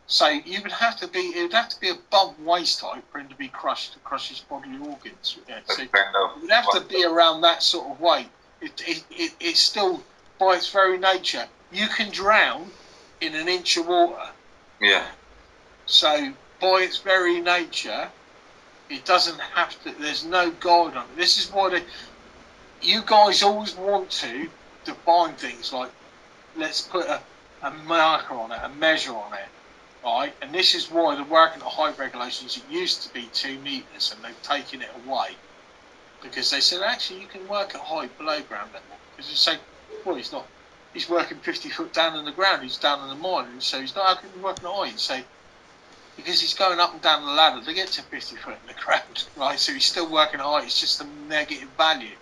so it would have to be above waist height for him to be crushed to crush his bodily organs. Yeah, so it would have to be around that sort of weight. It's still by its very nature. You can drown in an inch of water. Yeah. So by its very nature, it doesn't have to. There's no guide on it. This is why you guys always want to define things like, let's put a marker on it, a measure on it, right? And this is why the working at height regulations, it used to be 2 meters, and they've taken it away because they said actually you can work at height below ground level. Because you say, well, he's working 50 foot down in the ground, he's down in the mine, and so he's not how can he work at height? You say, because he's going up and down the ladder to get to 50 foot in the ground, right? So he's still working at height. It's just a negative value,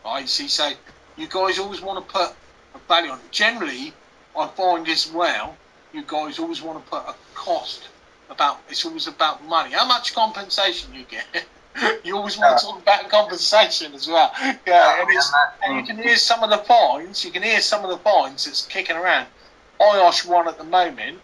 right? So you guys always want to put a value on it. Generally, I find as well, you guys always want to put a cost it's always about money. How much compensation you get? You always want to talk about compensation as well. Yeah, and you can hear some of the fines. You can hear some of the fines that's kicking around. IOSH one at the moment.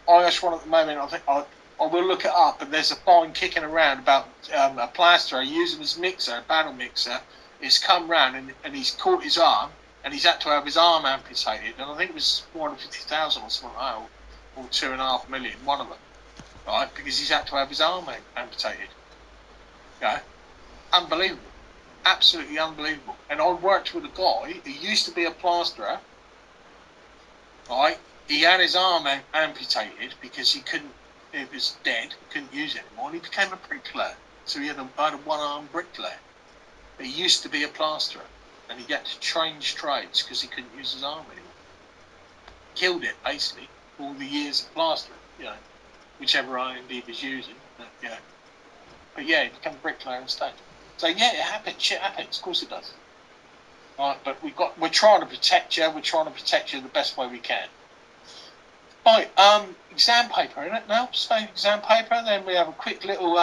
I think I will look it up. But there's a fine kicking around about a plasterer using his mixer, a panel mixer. It's come round and he's caught his arm, and he's had to have his arm amputated. And I think it was 450,000 or something like that, or 2.5 million, one of them, right? Because he's had to have his arm amputated. Yeah, unbelievable, absolutely unbelievable. And I worked with a guy who used to be a plasterer, right? He had his arm amputated because he couldn't. It was dead. He couldn't use it anymore. And he became a bricklayer. So he had a one-arm bricklayer. But he used to be a plasterer, and he had to change trades because he couldn't use his arm anymore. Killed it basically. All the years of plastering, whichever iron he was using. But yeah, he became a bricklayer instead. So yeah, it happens. Shit happens. Of course it does. Right, but we're trying to protect you. We're trying to protect you the best way we can. Right, exam paper, isn't it now? So exam paper. Then we have a quick little